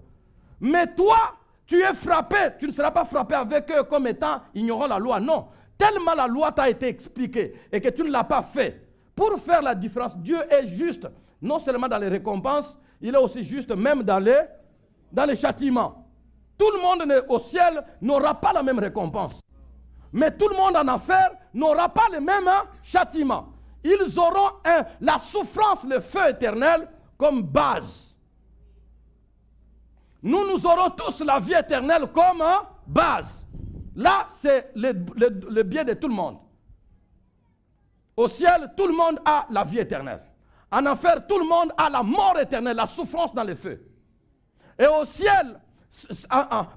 Mais toi, tu es frappé. Tu ne seras pas frappé avec eux comme étant ignorant la loi. Non. Tellement la loi t'a été expliquée et que tu ne l'as pas fait. Pour faire la différence, Dieu est juste. Non seulement dans les récompenses, il est aussi juste même dans les châtiments. Tout le monde au ciel n'aura pas la même récompense. Mais tout le monde en enfer n'aura pas le même châtiment. Ils auront la souffrance, le feu éternel comme base. Nous aurons tous la vie éternelle comme base. Là, c'est le bien de tout le monde. Au ciel, tout le monde a la vie éternelle. En enfer, tout le monde a la mort éternelle, la souffrance dans le feu. Et au ciel,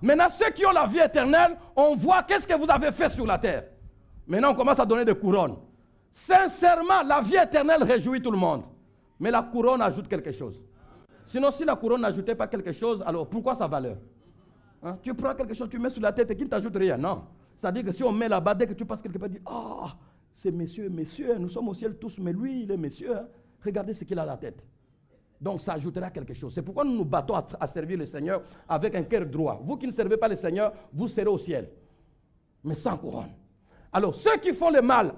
maintenant ceux qui ont la vie éternelle, on voit qu'est-ce que vous avez fait sur la terre. Maintenant, on commence à donner des couronnes. Sincèrement, la vie éternelle réjouit tout le monde. Mais la couronne ajoute quelque chose. Sinon, si la couronne n'ajoutait pas quelque chose, alors pourquoi sa valeur? Hein? Tu prends quelque chose, tu mets sur la tête et qui ne t'ajoute rien. Non. C'est-à-dire que si on met là-bas, dès que tu passes quelque part, tu dis, ah, c'est messieurs, nous sommes au ciel tous, mais lui, il est messieurs. Hein? Regardez ce qu'il a à la tête. Donc, ça ajoutera quelque chose. C'est pourquoi nous nous battons à servir le Seigneur avec un cœur droit. Vous qui ne servez pas le Seigneur, vous serez au ciel. Mais sans couronne. Alors, ceux qui font le mal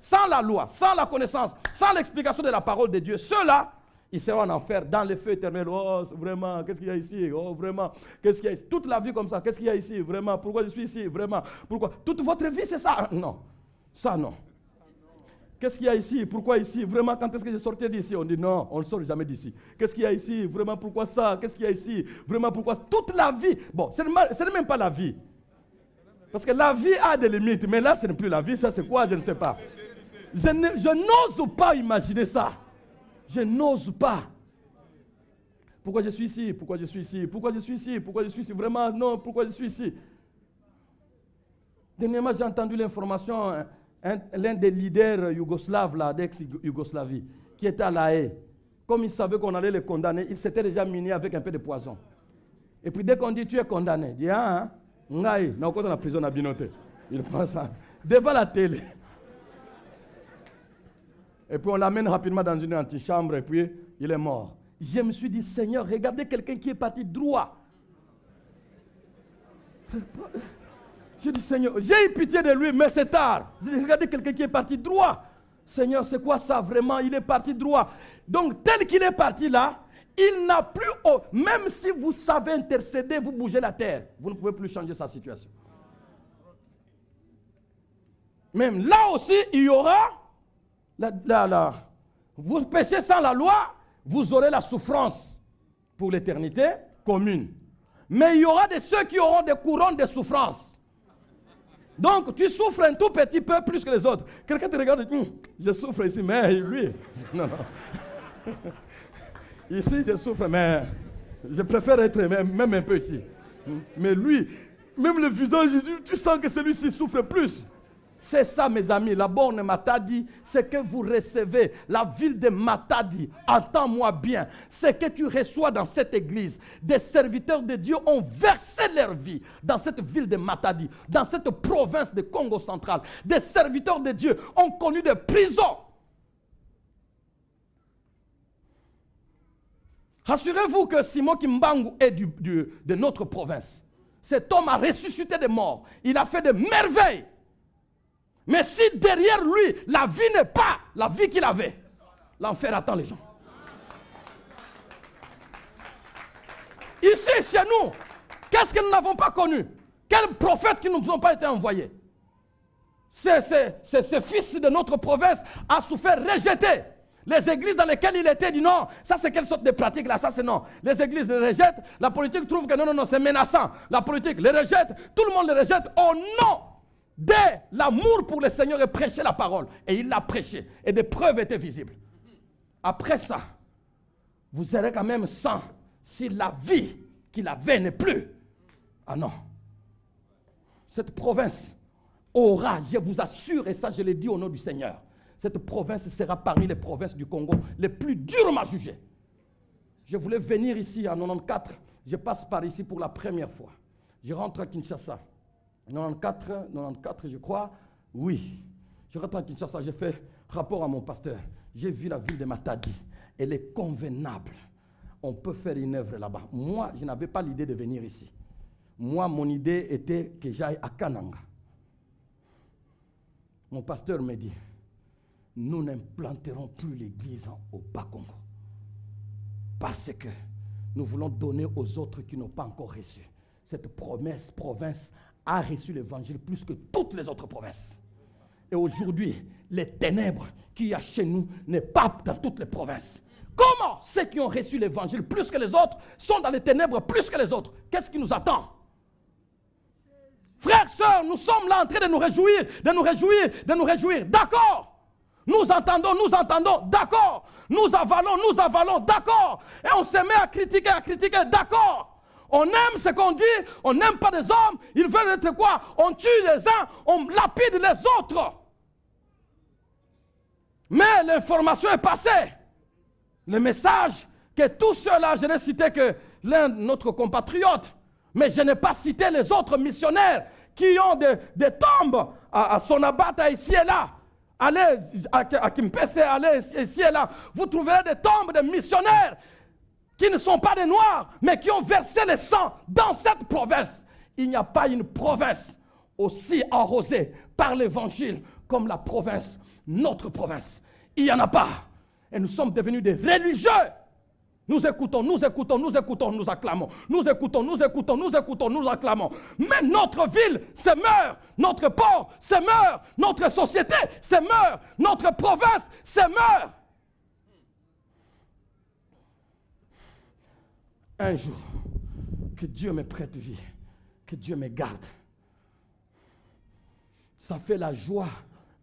sans la loi, sans la connaissance, sans l'explication de la parole de Dieu, ceux-là, ils seront en enfer, dans le feu éternel. Oh, vraiment, qu'est-ce qu'il y a ici? Oh, vraiment, qu'est-ce qu'il y a ici? Toute la vie comme ça, qu'est-ce qu'il y a ici? Vraiment, pourquoi je suis ici? Vraiment, pourquoi? Toute votre vie, c'est ça? Non, ça non. Qu'est-ce qu'il y a ici? Pourquoi ici? Vraiment, quand est-ce que je sortais d'ici? On dit non, on ne sort jamais d'ici. Qu'est-ce qu'il y a ici? Vraiment, pourquoi ça? Qu'est-ce qu'il y a ici? Vraiment, pourquoi? Toute la vie. Bon, ce n'est même pas la vie. Parce que la vie a des limites, mais là, ce n'est plus la vie, ça c'est quoi? Je ne sais pas. Je n'ose pas imaginer ça. Je n'ose pas. Pourquoi je suis ici? Pourquoi je suis ici? Pourquoi je suis ici? Pourquoi je suis ici? Vraiment, non, pourquoi je suis ici? Dernièrement, j'ai entendu l'information, l'un des leaders yougoslaves, là, d'ex-Yougoslavie, qui était à La Haye. Comme il savait qu'on allait le condamner, il s'était déjà miné avec un peu de poison. Et puis dès qu'on dit tu es condamné, il dit ah, ngaï, n'a pas dans la prison à Binoté. Il prend ça devant la télé. Et puis on l'amène rapidement dans une antichambre et puis il est mort. Je me suis dit, Seigneur, regardez quelqu'un qui est parti droit. J'ai dit, Seigneur, j'ai eu pitié de lui, mais c'est tard. J'ai dit, regardez quelqu'un qui est parti droit. Seigneur, c'est quoi ça vraiment? Il est parti droit. Donc, tel qu'il est parti là, il n'a plus... Même si vous savez intercéder, vous bougez la terre, vous ne pouvez plus changer sa situation. Même là aussi, il y aura... vous péchez sans la loi, vous aurez la souffrance pour l'éternité commune. Mais il y aura de ceux qui auront des couronnes de souffrance. Donc, tu souffres un tout petit peu plus que les autres. Quelqu'un te regarde et dit, je souffre ici, mais lui, non. Ici, je souffre, mais je préfère être même un peu ici. Mais lui, même le visage, tu sens que celui-ci souffre plus. C'est ça, mes amis, la borne Matadi, c'est que vous recevez la ville de Matadi. Entends-moi bien, c'est que tu reçois dans cette église. Des serviteurs de Dieu ont versé leur vie dans cette ville de Matadi, dans cette province de Congo central. Des serviteurs de Dieu ont connu des prisons. Rassurez-vous que Simon Kimbangu est de notre province. Cet homme a ressuscité des morts. Il a fait des merveilles. Mais si derrière lui, la vie n'est pas la vie qu'il avait, l'enfer attend les gens. Ici, chez nous, qu'est-ce que nous n'avons pas connu? Quels prophètes qui ne nous ont pas été envoyés? Ce fils de notre province a souffert rejeter. Les églises dans lesquelles il était dit non, ça c'est quelle sorte de pratique là, ça c'est non. Les églises les rejettent, la politique trouve que non, c'est menaçant. La politique les rejette, tout le monde les rejette au nom de l'amour pour le Seigneur et prêcher la parole. Et il l'a prêché. Et des preuves étaient visibles. Après ça, vous serez quand même sans si la vie qu'il avait n'est plus. Ah non. Cette province aura, je vous assure, et ça je l'ai dit au nom du Seigneur, cette province sera parmi les provinces du Congo les plus durement jugées. Je voulais venir ici en 94. Je passe par ici pour la première fois. Je rentre à Kinshasa. 94, je crois, oui. Je rentre à Kinshasa, j'ai fait rapport à mon pasteur. J'ai vu la ville de Matadi. Elle est convenable. On peut faire une œuvre là-bas. Moi, je n'avais pas l'idée de venir ici. Moi, mon idée était que j'aille à Kananga. Mon pasteur me dit, nous n'implanterons plus l'église au Bas-Congo. Parce que nous voulons donner aux autres qui n'ont pas encore reçu. Cette province a reçu l'évangile plus que toutes les autres provinces. Et aujourd'hui, les ténèbres qu'il y a chez nous n'est pas dans toutes les provinces. Comment ceux qui ont reçu l'évangile plus que les autres sont dans les ténèbres plus que les autres? Qu'est-ce qui nous attend? Frères, sœurs, nous sommes là en train de nous réjouir, d'accord. Nous entendons, d'accord. Nous avalons, d'accord. Et on se met à critiquer, d'accord. On aime ce qu'on dit, on n'aime pas des hommes, ils veulent être quoi? On tue les uns, on lapide les autres. Mais l'information est passée. Le message que tous ceux-là, je n'ai cité que l'un de notre compatriote, mais je n'ai pas cité les autres missionnaires qui ont des tombes à Sonabata ici et là. Allez à Kimpese, allez ici et là. Vous trouverez des tombes de missionnaires qui ne sont pas des Noirs, mais qui ont versé le sang dans cette province. Il n'y a pas une province aussi arrosée par l'évangile comme la province, notre province. Il n'y en a pas. Et nous sommes devenus des religieux. Nous écoutons, nous acclamons. Nous écoutons, nous acclamons. Mais notre ville se meurt, notre port se meurt, notre société se meurt, notre province se meurt. Un jour, que Dieu me prête vie, que Dieu me garde. Ça fait la joie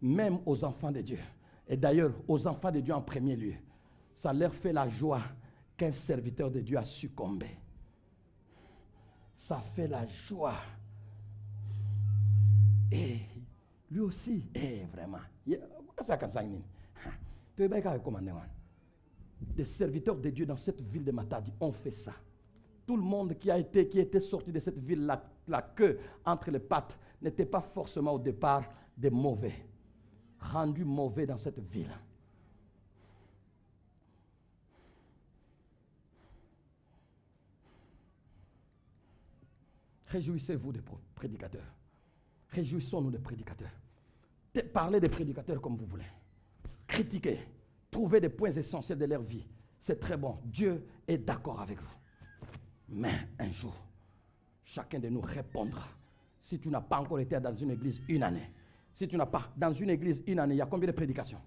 même aux enfants de Dieu. Et d'ailleurs, aux enfants de Dieu en premier lieu. Ça leur fait la joie qu'un serviteur de Dieu a succombé. Ça fait la joie. Et lui aussi, vraiment. Des serviteurs de Dieu dans cette ville de Matadi ont fait ça. Tout le monde qui était sorti de cette ville, la queue entre les pattes, n'était pas forcément au départ des mauvais. Rendus mauvais dans cette ville. Réjouissez-vous des prédicateurs. Réjouissons-nous des prédicateurs. Parlez des prédicateurs comme vous voulez. Critiquez. Trouvez des points essentiels de leur vie. C'est très bon. Dieu est d'accord avec vous. Mais un jour, chacun de nous répondra. Si tu n'as pas encore été dans une église une année, si tu n'as pas dans une église une année, il y a combien de prédications?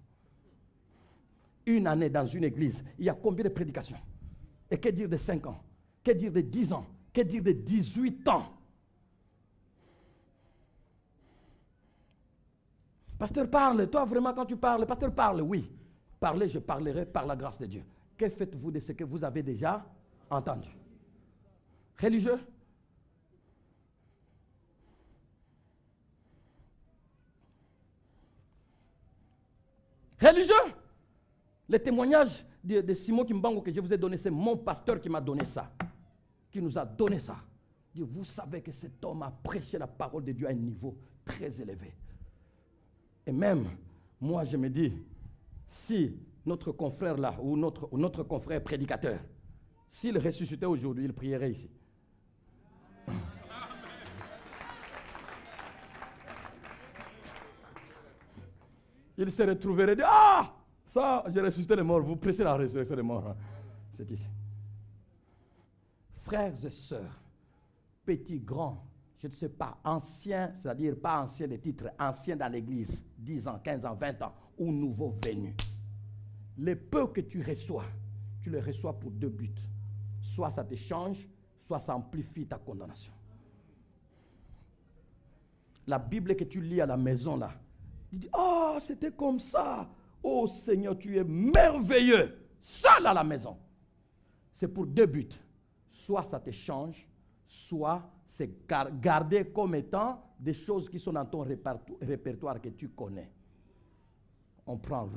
Une année dans une église, il y a combien de prédications? Et que dire de 5 ans? Que dire de 10 ans? Que dire de 18 ans? Pasteur, parle. Toi, vraiment, quand tu parles, pasteur, parle. Oui. Parlez, je parlerai par la grâce de Dieu. Que faites-vous de ce que vous avez déjà entendu? Religieux? Religieux? Le témoignage de Simon Kimbango que je vous ai donné, c'est mon pasteur qui m'a donné ça. Qui nous a donné ça. Vous savez que cet homme a prêché la parole de Dieu à un niveau très élevé. Et même, moi je me dis, si notre confrère là, ou notre confrère prédicateur, s'il ressuscitait aujourd'hui, il prierait ici. Il se retrouverait et dit, ah, ça, j'ai ressuscité les morts, vous prêchez la résurrection des morts. C'est ici. Frères et sœurs, petits, grands, je ne sais pas, anciens, c'est-à-dire pas anciens des titres, anciens dans l'église, 10 ans, 15 ans, 20 ans, ou nouveaux venus. Les peu que tu les reçois pour 2 buts. Soit ça te change, soit ça amplifie ta condamnation. La Bible que tu lis à la maison là, tu dis, oh, c'était comme ça. Oh Seigneur, tu es merveilleux. Seul à la maison. C'est pour 2 buts. Soit ça te change, soit c'est gardé comme étant des choses qui sont dans ton répertoire que tu connais. On prend,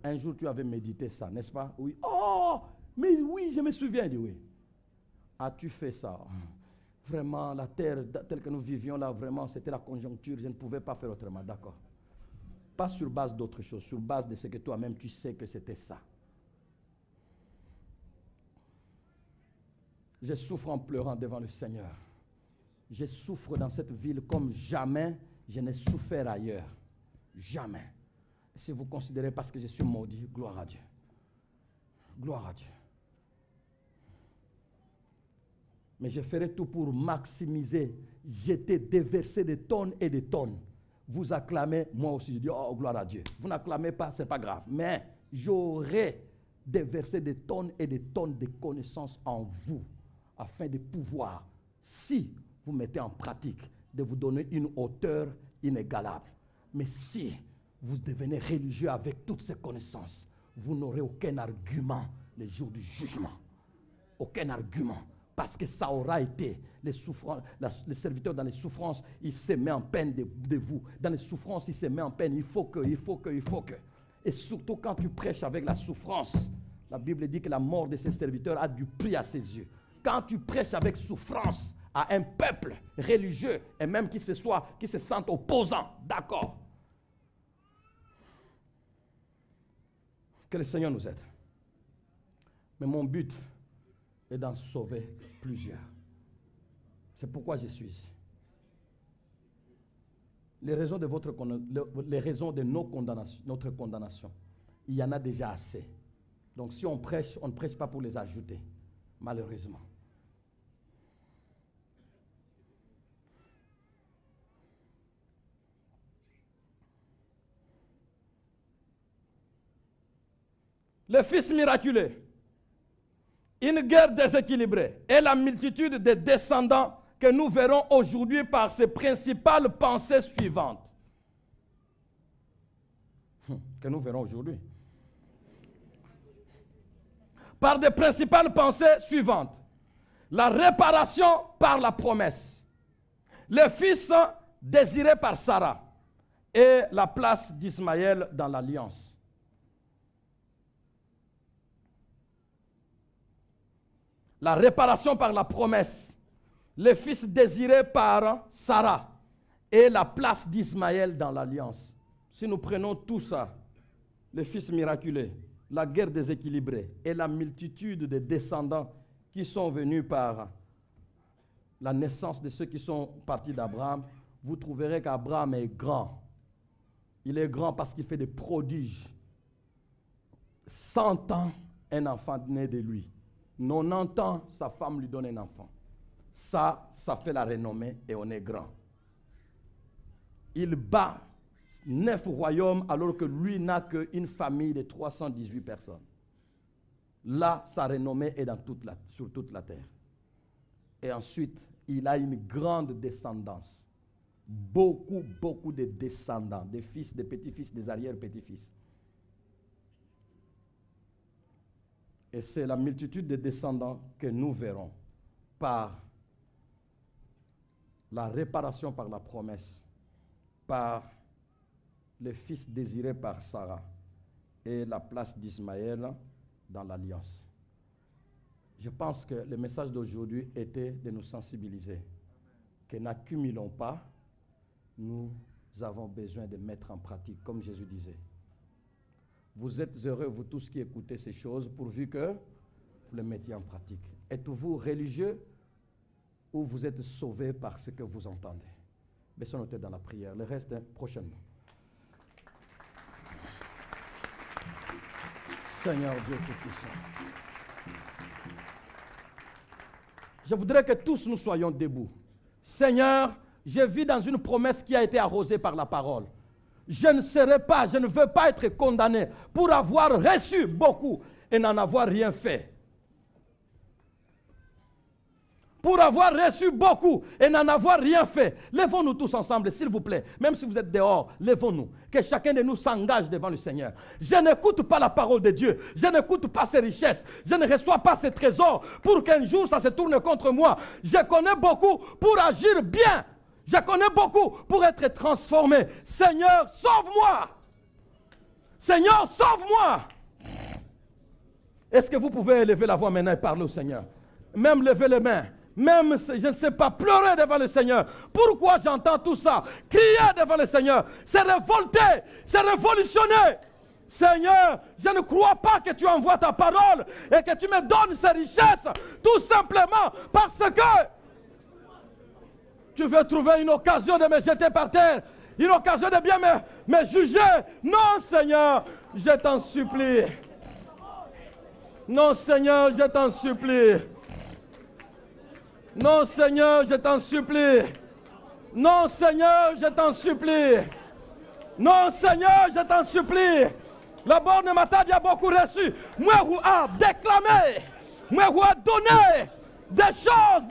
un jour tu avais médité ça, n'est-ce pas? Oui. Oh, mais oui, je me souviens. Je dis oui. As-tu fait ça? Vraiment, la terre telle que nous vivions là, vraiment, c'était la conjoncture, je ne pouvais pas faire autrement, d'accord. Pas sur base d'autre chose, sur base de ce que toi-même tu sais que c'était ça. Je souffre en pleurant devant le Seigneur. Je souffre dans cette ville comme jamais je n'ai souffert ailleurs. Jamais. Si vous considérez parce que je suis maudit, gloire à Dieu. Gloire à Dieu. Mais je ferai tout pour maximiser, jeter, déverser des tonnes et des tonnes. Vous acclamez, moi aussi je dis, oh, gloire à Dieu. Vous n'acclamez pas, ce n'est pas grave. Mais j'aurai déversé des tonnes et des tonnes de connaissances en vous, afin de pouvoir, si vous mettez en pratique, de vous donner une hauteur inégalable. Mais si vous devenez religieux avec toutes ces connaissances, vous n'aurez aucun argument le jour du jugement. Aucun argument. Parce que ça aura été les serviteurs dans les souffrances, il se met en peine de vous. Dans les souffrances, il se met en peine. Il faut que. Et surtout quand tu prêches avec la souffrance, la Bible dit que la mort de ces serviteurs a du prix à ses yeux. Quand tu prêches avec souffrance à un peuple religieux, et même qui se sente opposant, d'accord. Que le Seigneur nous aide. Mais mon but est d'en sauver plusieurs. C'est pourquoi je suis ici. Les raisons de notre condamnation, il y en a déjà assez. Donc si on prêche, on ne prêche pas pour les ajouter, malheureusement. Le Fils miraculeux, une guerre déséquilibrée et la multitude de descendants que nous verrons aujourd'hui par ces principales pensées suivantes. Que nous verrons aujourd'hui. Par des principales pensées suivantes. La réparation par la promesse. Le Fils désirés par Sarah et la place d'Ismaël dans l'alliance. La réparation par la promesse, les fils désirés par Sarah et la place d'Ismaël dans l'alliance. Si nous prenons tout ça, les fils miraculeux, la guerre déséquilibrée et la multitude de descendants qui sont venus par la naissance de ceux qui sont partis d'Abraham, vous trouverez qu'Abraham est grand. Il est grand parce qu'il fait des prodiges. 100 ans, un enfant naît de lui. 90 ans, sa femme lui donne un enfant. Ça fait la renommée et on est grand. Il bat 9 royaumes alors que lui n'a qu'une famille de 318 personnes. Là, sa renommée est sur toute la terre. Et ensuite, il a une grande descendance. Beaucoup de descendants, des fils, des petits-fils, des arrière-petits-fils. Et c'est la multitude de descendants que nous verrons par la réparation par la promesse, par les fils désirés par Sarah et la place d'Ismaël dans l'alliance. Je pense que le message d'aujourd'hui était de nous sensibiliser, que n'accumulons pas, nous avons besoin de mettre en pratique, comme Jésus disait. Vous êtes heureux, vous tous qui écoutez ces choses, pourvu que vous les mettiez en pratique. Êtes-vous religieux ou vous êtes sauvés par ce que vous entendez? Baissons nos têtes dans la prière. Le reste, prochainement. Seigneur Dieu Tout-Puissant, je voudrais que tous nous soyons debout. Seigneur, je vis dans une promesse qui a été arrosée par la parole. Je ne veux pas être condamné pour avoir reçu beaucoup et n'en avoir rien fait. Pour avoir reçu beaucoup et n'en avoir rien fait. Lèvons-nous tous ensemble, s'il vous plaît. Même si vous êtes dehors, lèvons-nous. Que chacun de nous s'engage devant le Seigneur. Je n'écoute pas la parole de Dieu. Je n'écoute pas ses richesses. Je ne reçois pas ses trésors pour qu'un jour ça se tourne contre moi. Je connais beaucoup pour agir bien. Je connais beaucoup pour être transformé. Seigneur, sauve-moi. Seigneur, sauve-moi. Est-ce que vous pouvez élever la voix maintenant et parler au Seigneur? Même lever les mains. Même, je ne sais pas, pleurer devant le Seigneur. Pourquoi j'entends tout ça? Crier devant le Seigneur. C'est révolter, c'est révolutionner. Seigneur, je ne crois pas que tu envoies ta parole et que tu me donnes ces richesses. Tout simplement parce que tu veux trouver une occasion de me jeter par terre. Une occasion de bien me juger. Non, Seigneur, je t'en supplie. Non, Seigneur, je t'en supplie. Non, Seigneur, je t'en supplie. Non, Seigneur, je t'en supplie. Non, Seigneur, je t'en supplie. La borne Matadi a beaucoup reçu. Moi, vous a déclamé. Moi, vous a donné des choses.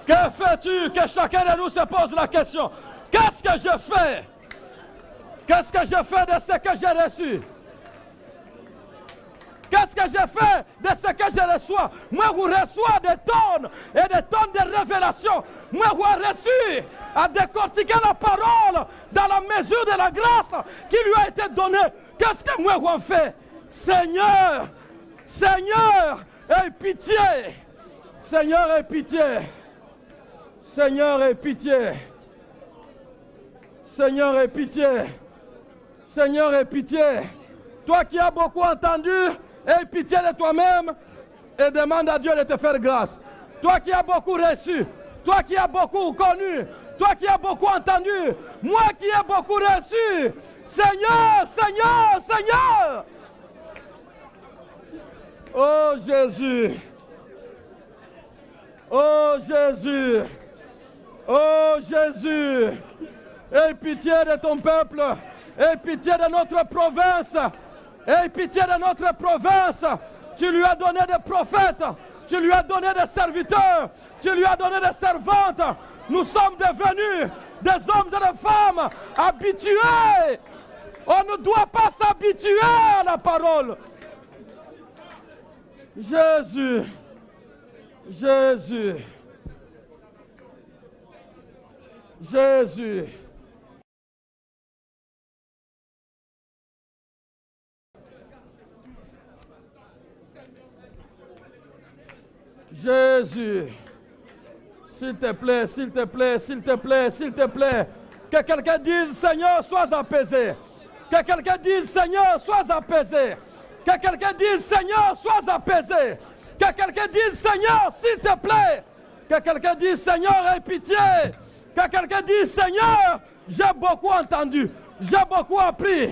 Que fais-tu? Que chacun de nous se pose la question. Qu'est-ce que je fais? Qu'est-ce que je fais de ce que j'ai reçu? Qu'est-ce que je fais de ce que je reçois? Moi, vous reçois des tonnes et des tonnes de révélations. Moi, vous reçu à décortiquer la parole dans la mesure de la grâce qui lui a été donnée. Qu'est-ce que moi, vous en faites? Seigneur, Seigneur, aie pitié. Seigneur, aie pitié. Seigneur, aie pitié. Seigneur, aie pitié. Seigneur, aie pitié. Toi qui as beaucoup entendu, aie pitié de toi-même et demande à Dieu de te faire grâce. toi qui as beaucoup reçu, toi qui as beaucoup connu, toi qui as beaucoup entendu, moi qui ai beaucoup reçu. Seigneur, Seigneur, Seigneur. Oh Jésus. Oh Jésus. Oh Jésus. Aie pitié de ton peuple. Aie pitié de notre province. Aie pitié de notre province. Tu lui as donné des prophètes. Tu lui as donné des serviteurs. Tu lui as donné des servantes. Nous sommes devenus des hommes et des femmes habitués. On ne doit pas s'habituer à la parole. Jésus. Jésus. Jésus. Jésus. S'il te plaît, s'il te plaît, s'il te plaît, s'il te plaît. Que quelqu'un dise, Seigneur, sois apaisé. Que quelqu'un dise, Seigneur, sois apaisé. Que quelqu'un dise, Seigneur, sois apaisé. Que quelqu'un dise, Seigneur, s'il te plaît. Que quelqu'un dise, Seigneur, aie pitié. Que quelqu'un dise, Seigneur, j'ai beaucoup entendu. J'ai beaucoup appris.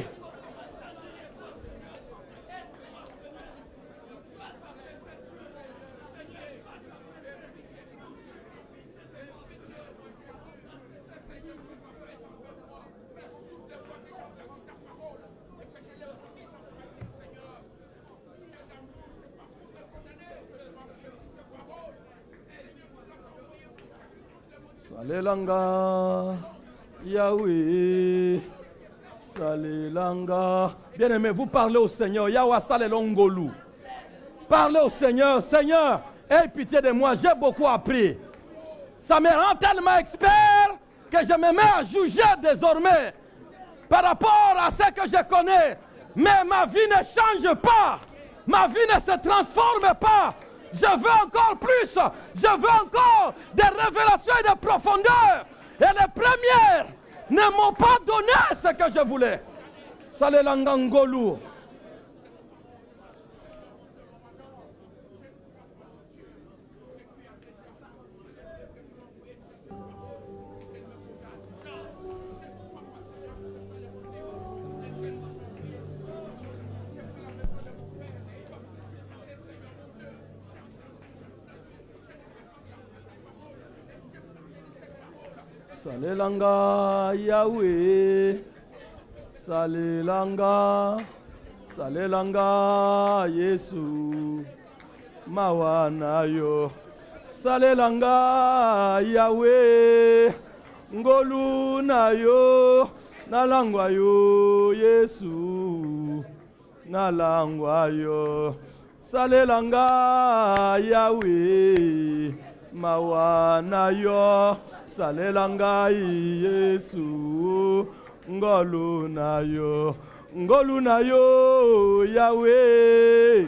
Salelanga, Yahweh, Salelanga. Bien-aimé, vous parlez au Seigneur. Yahweh Salelongolu. Parlez au Seigneur. Seigneur, aie pitié de moi. J'ai beaucoup appris. Ça me rend tellement expert que je me mets à juger désormais par rapport à ce que je connais. Mais ma vie ne change pas. Ma vie ne se transforme pas. Je veux encore plus. Je veux encore des révélations et de profondeur. Et les premières ne m'ont pas donné ce que je voulais. Salelangangolu. Salelanga Yahweh, Salelanga, Salelanga Yesu, Mawanayo, Salelanga Yahweh, Ngolu nayo, Nalangwayo Yesu, Nalangwayo, Salelanga Yahweh, Mawanayo. Salelanga Yesu, Ngolu nayo, Yahweh,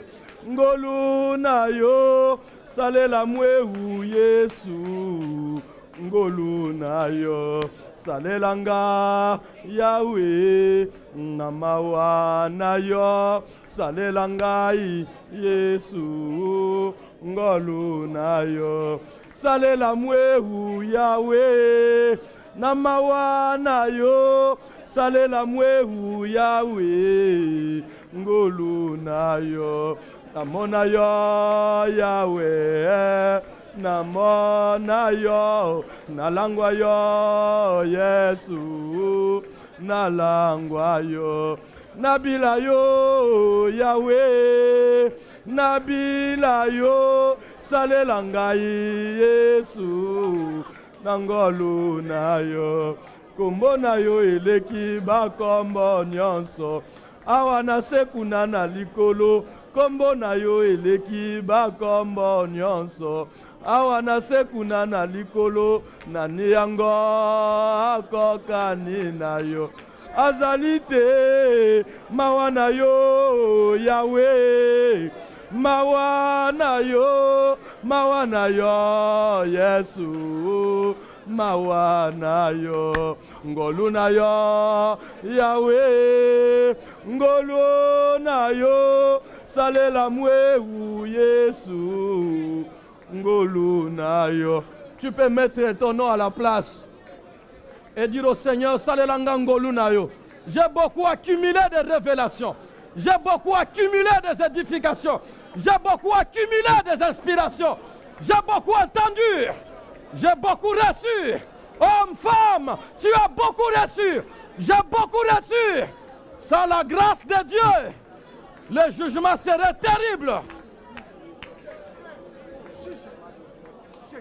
Ngolu nayo, Salela mwehu Yesu, Ngolu nayo, Salelanga Yahweh, Namawa nayo, Salelanga Yesu, Ngolu nayo. Salela mwehu Yahweh, Namawa yo, Salela mwehu Yahweh, Ngolu nayo, Namona yo Yahweh, Namona yo, Nalangwa yo Yesu, Nalangwa yo, Nabila yo Yahweh, Nabila yo, Salelanga Yesu, Nangolu nayo, Kombo nayo eleki bakombo nyonso, Awana sekuna na likolo, Kombo nayo eleki bakombo nyonso, Awana sekuna na likolo, Nani yango akokani nayo, Azalite mawana yo Yahweh, Mawana yo Yesu, Mawana yo, Ngolu na yo Yahweh, Ngolu na yo, Salela mwehu Yesu, Ngolunayo. Tu peux mettre ton nom à la place et dire au Seigneur, Salelanga Ngolunayo. J'ai beaucoup accumulé de révélations. J'ai beaucoup accumulé des édifications. J'ai beaucoup accumulé des inspirations. J'ai beaucoup entendu. J'ai beaucoup reçu. Homme, femme, tu as beaucoup reçu. J'ai beaucoup reçu. Sans la grâce de Dieu, le jugement serait terrible.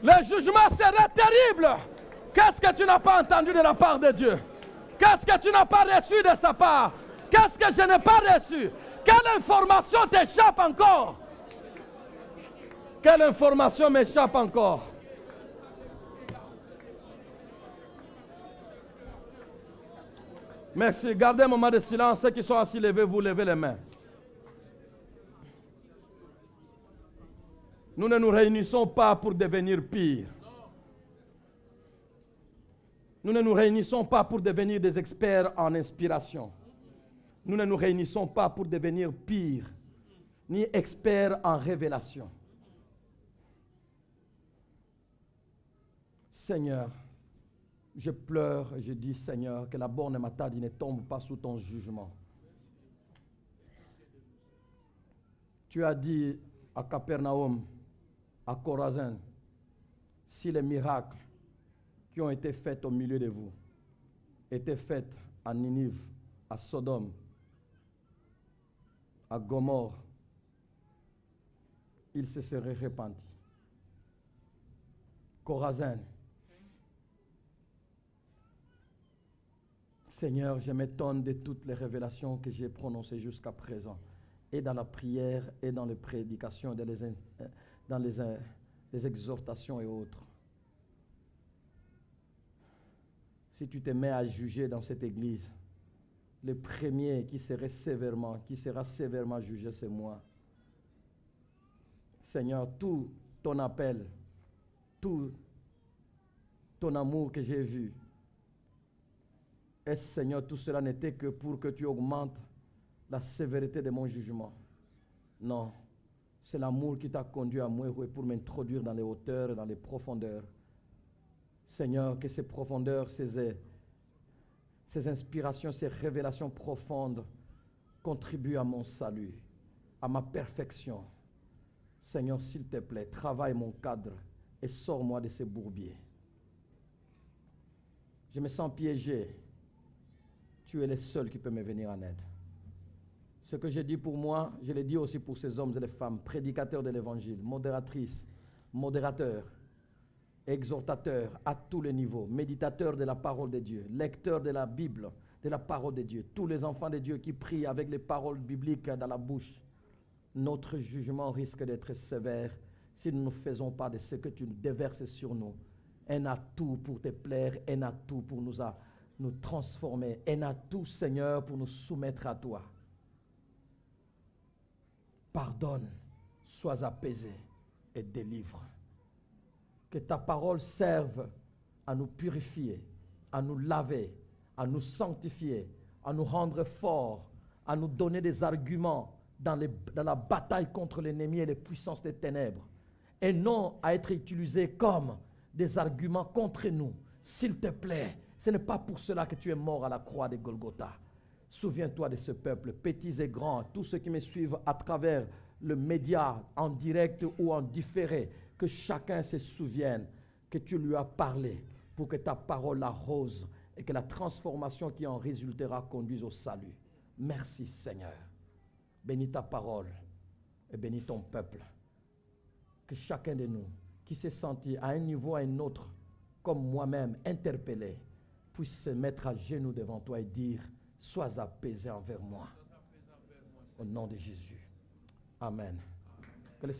Le jugement serait terrible. Qu'est-ce que tu n'as pas entendu de la part de Dieu? Qu'est-ce que tu n'as pas reçu de sa part? Qu'est-ce que je n'ai pas reçu? Quelle information t'échappe encore? Quelle information m'échappe encore? Merci. Gardez un moment de silence. Ceux qui sont assis, levez-vous, levez les mains. Nous ne nous réunissons pas pour devenir pires. Nous ne nous réunissons pas pour devenir des experts en inspiration. Nous ne nous réunissons pas pour devenir pires, ni experts en révélation. Seigneur, je pleure et je dis, Seigneur, que la borne Matadi ne tombe pas sous ton jugement. Tu as dit à Capernaum, à Chorazin, si les miracles qui ont été faits au milieu de vous étaient faits à Ninive, à Sodome, à Gomorrhe, ils se seraient repentis. Chorazin, Seigneur, je m'étonne de toutes les révélations que j'ai prononcées jusqu'à présent, et dans la prière, et dans les prédications, dans les exhortations et autres. Si tu te mets à juger dans cette église, le premier qui sera sévèrement jugé, c'est moi. Seigneur, tout ton appel, tout ton amour que j'ai vu, et Seigneur, tout cela n'était que pour que tu augmentes la sévérité de mon jugement. Non, c'est l'amour qui t'a conduit à moi pour m'introduire dans les hauteurs et dans les profondeurs. Seigneur, que ces profondeurs, ces inspirations, ces révélations profondes contribuent à mon salut, à ma perfection. Seigneur, s'il te plaît, travaille mon cadre et sors-moi de ces bourbiers. Je me sens piégé. Tu es le seul qui peut me venir en aide. Ce que j'ai dit pour moi, je l'ai dit aussi pour ces hommes et les femmes, prédicateurs de l'évangile, modératrices, modérateurs, exhortateurs à tous les niveaux, méditateurs de la parole de Dieu, lecteurs de la Bible, de la parole de Dieu, tous les enfants de Dieu qui prient avec les paroles bibliques dans la bouche. Notre jugement risque d'être sévère si nous ne faisons pas de ce que tu déverses sur nous. Un atout pour te plaire, un atout pour nous transformer, un atout, Seigneur, pour nous soumettre à toi. Pardonne, sois apaisé et délivre. Que ta parole serve à nous purifier, à nous laver, à nous sanctifier, à nous rendre forts, à nous donner des arguments dans la bataille contre l'ennemi et les puissances des ténèbres, et non à être utilisés comme des arguments contre nous. S'il te plaît, ce n'est pas pour cela que tu es mort à la croix de Golgotha. Souviens-toi de ce peuple, petits et grands, tous ceux qui me suivent à travers le média, en direct ou en différé, que chacun se souvienne que tu lui as parlé pour que ta parole l'arrose et que la transformation qui en résultera conduise au salut. Merci Seigneur. Bénis ta parole et bénis ton peuple. Que chacun de nous qui s'est senti à un niveau ou à un autre, comme moi-même, interpellé, puisse se mettre à genoux devant toi et dire: sois apaisé envers moi. Au nom de Jésus. Amen. Que le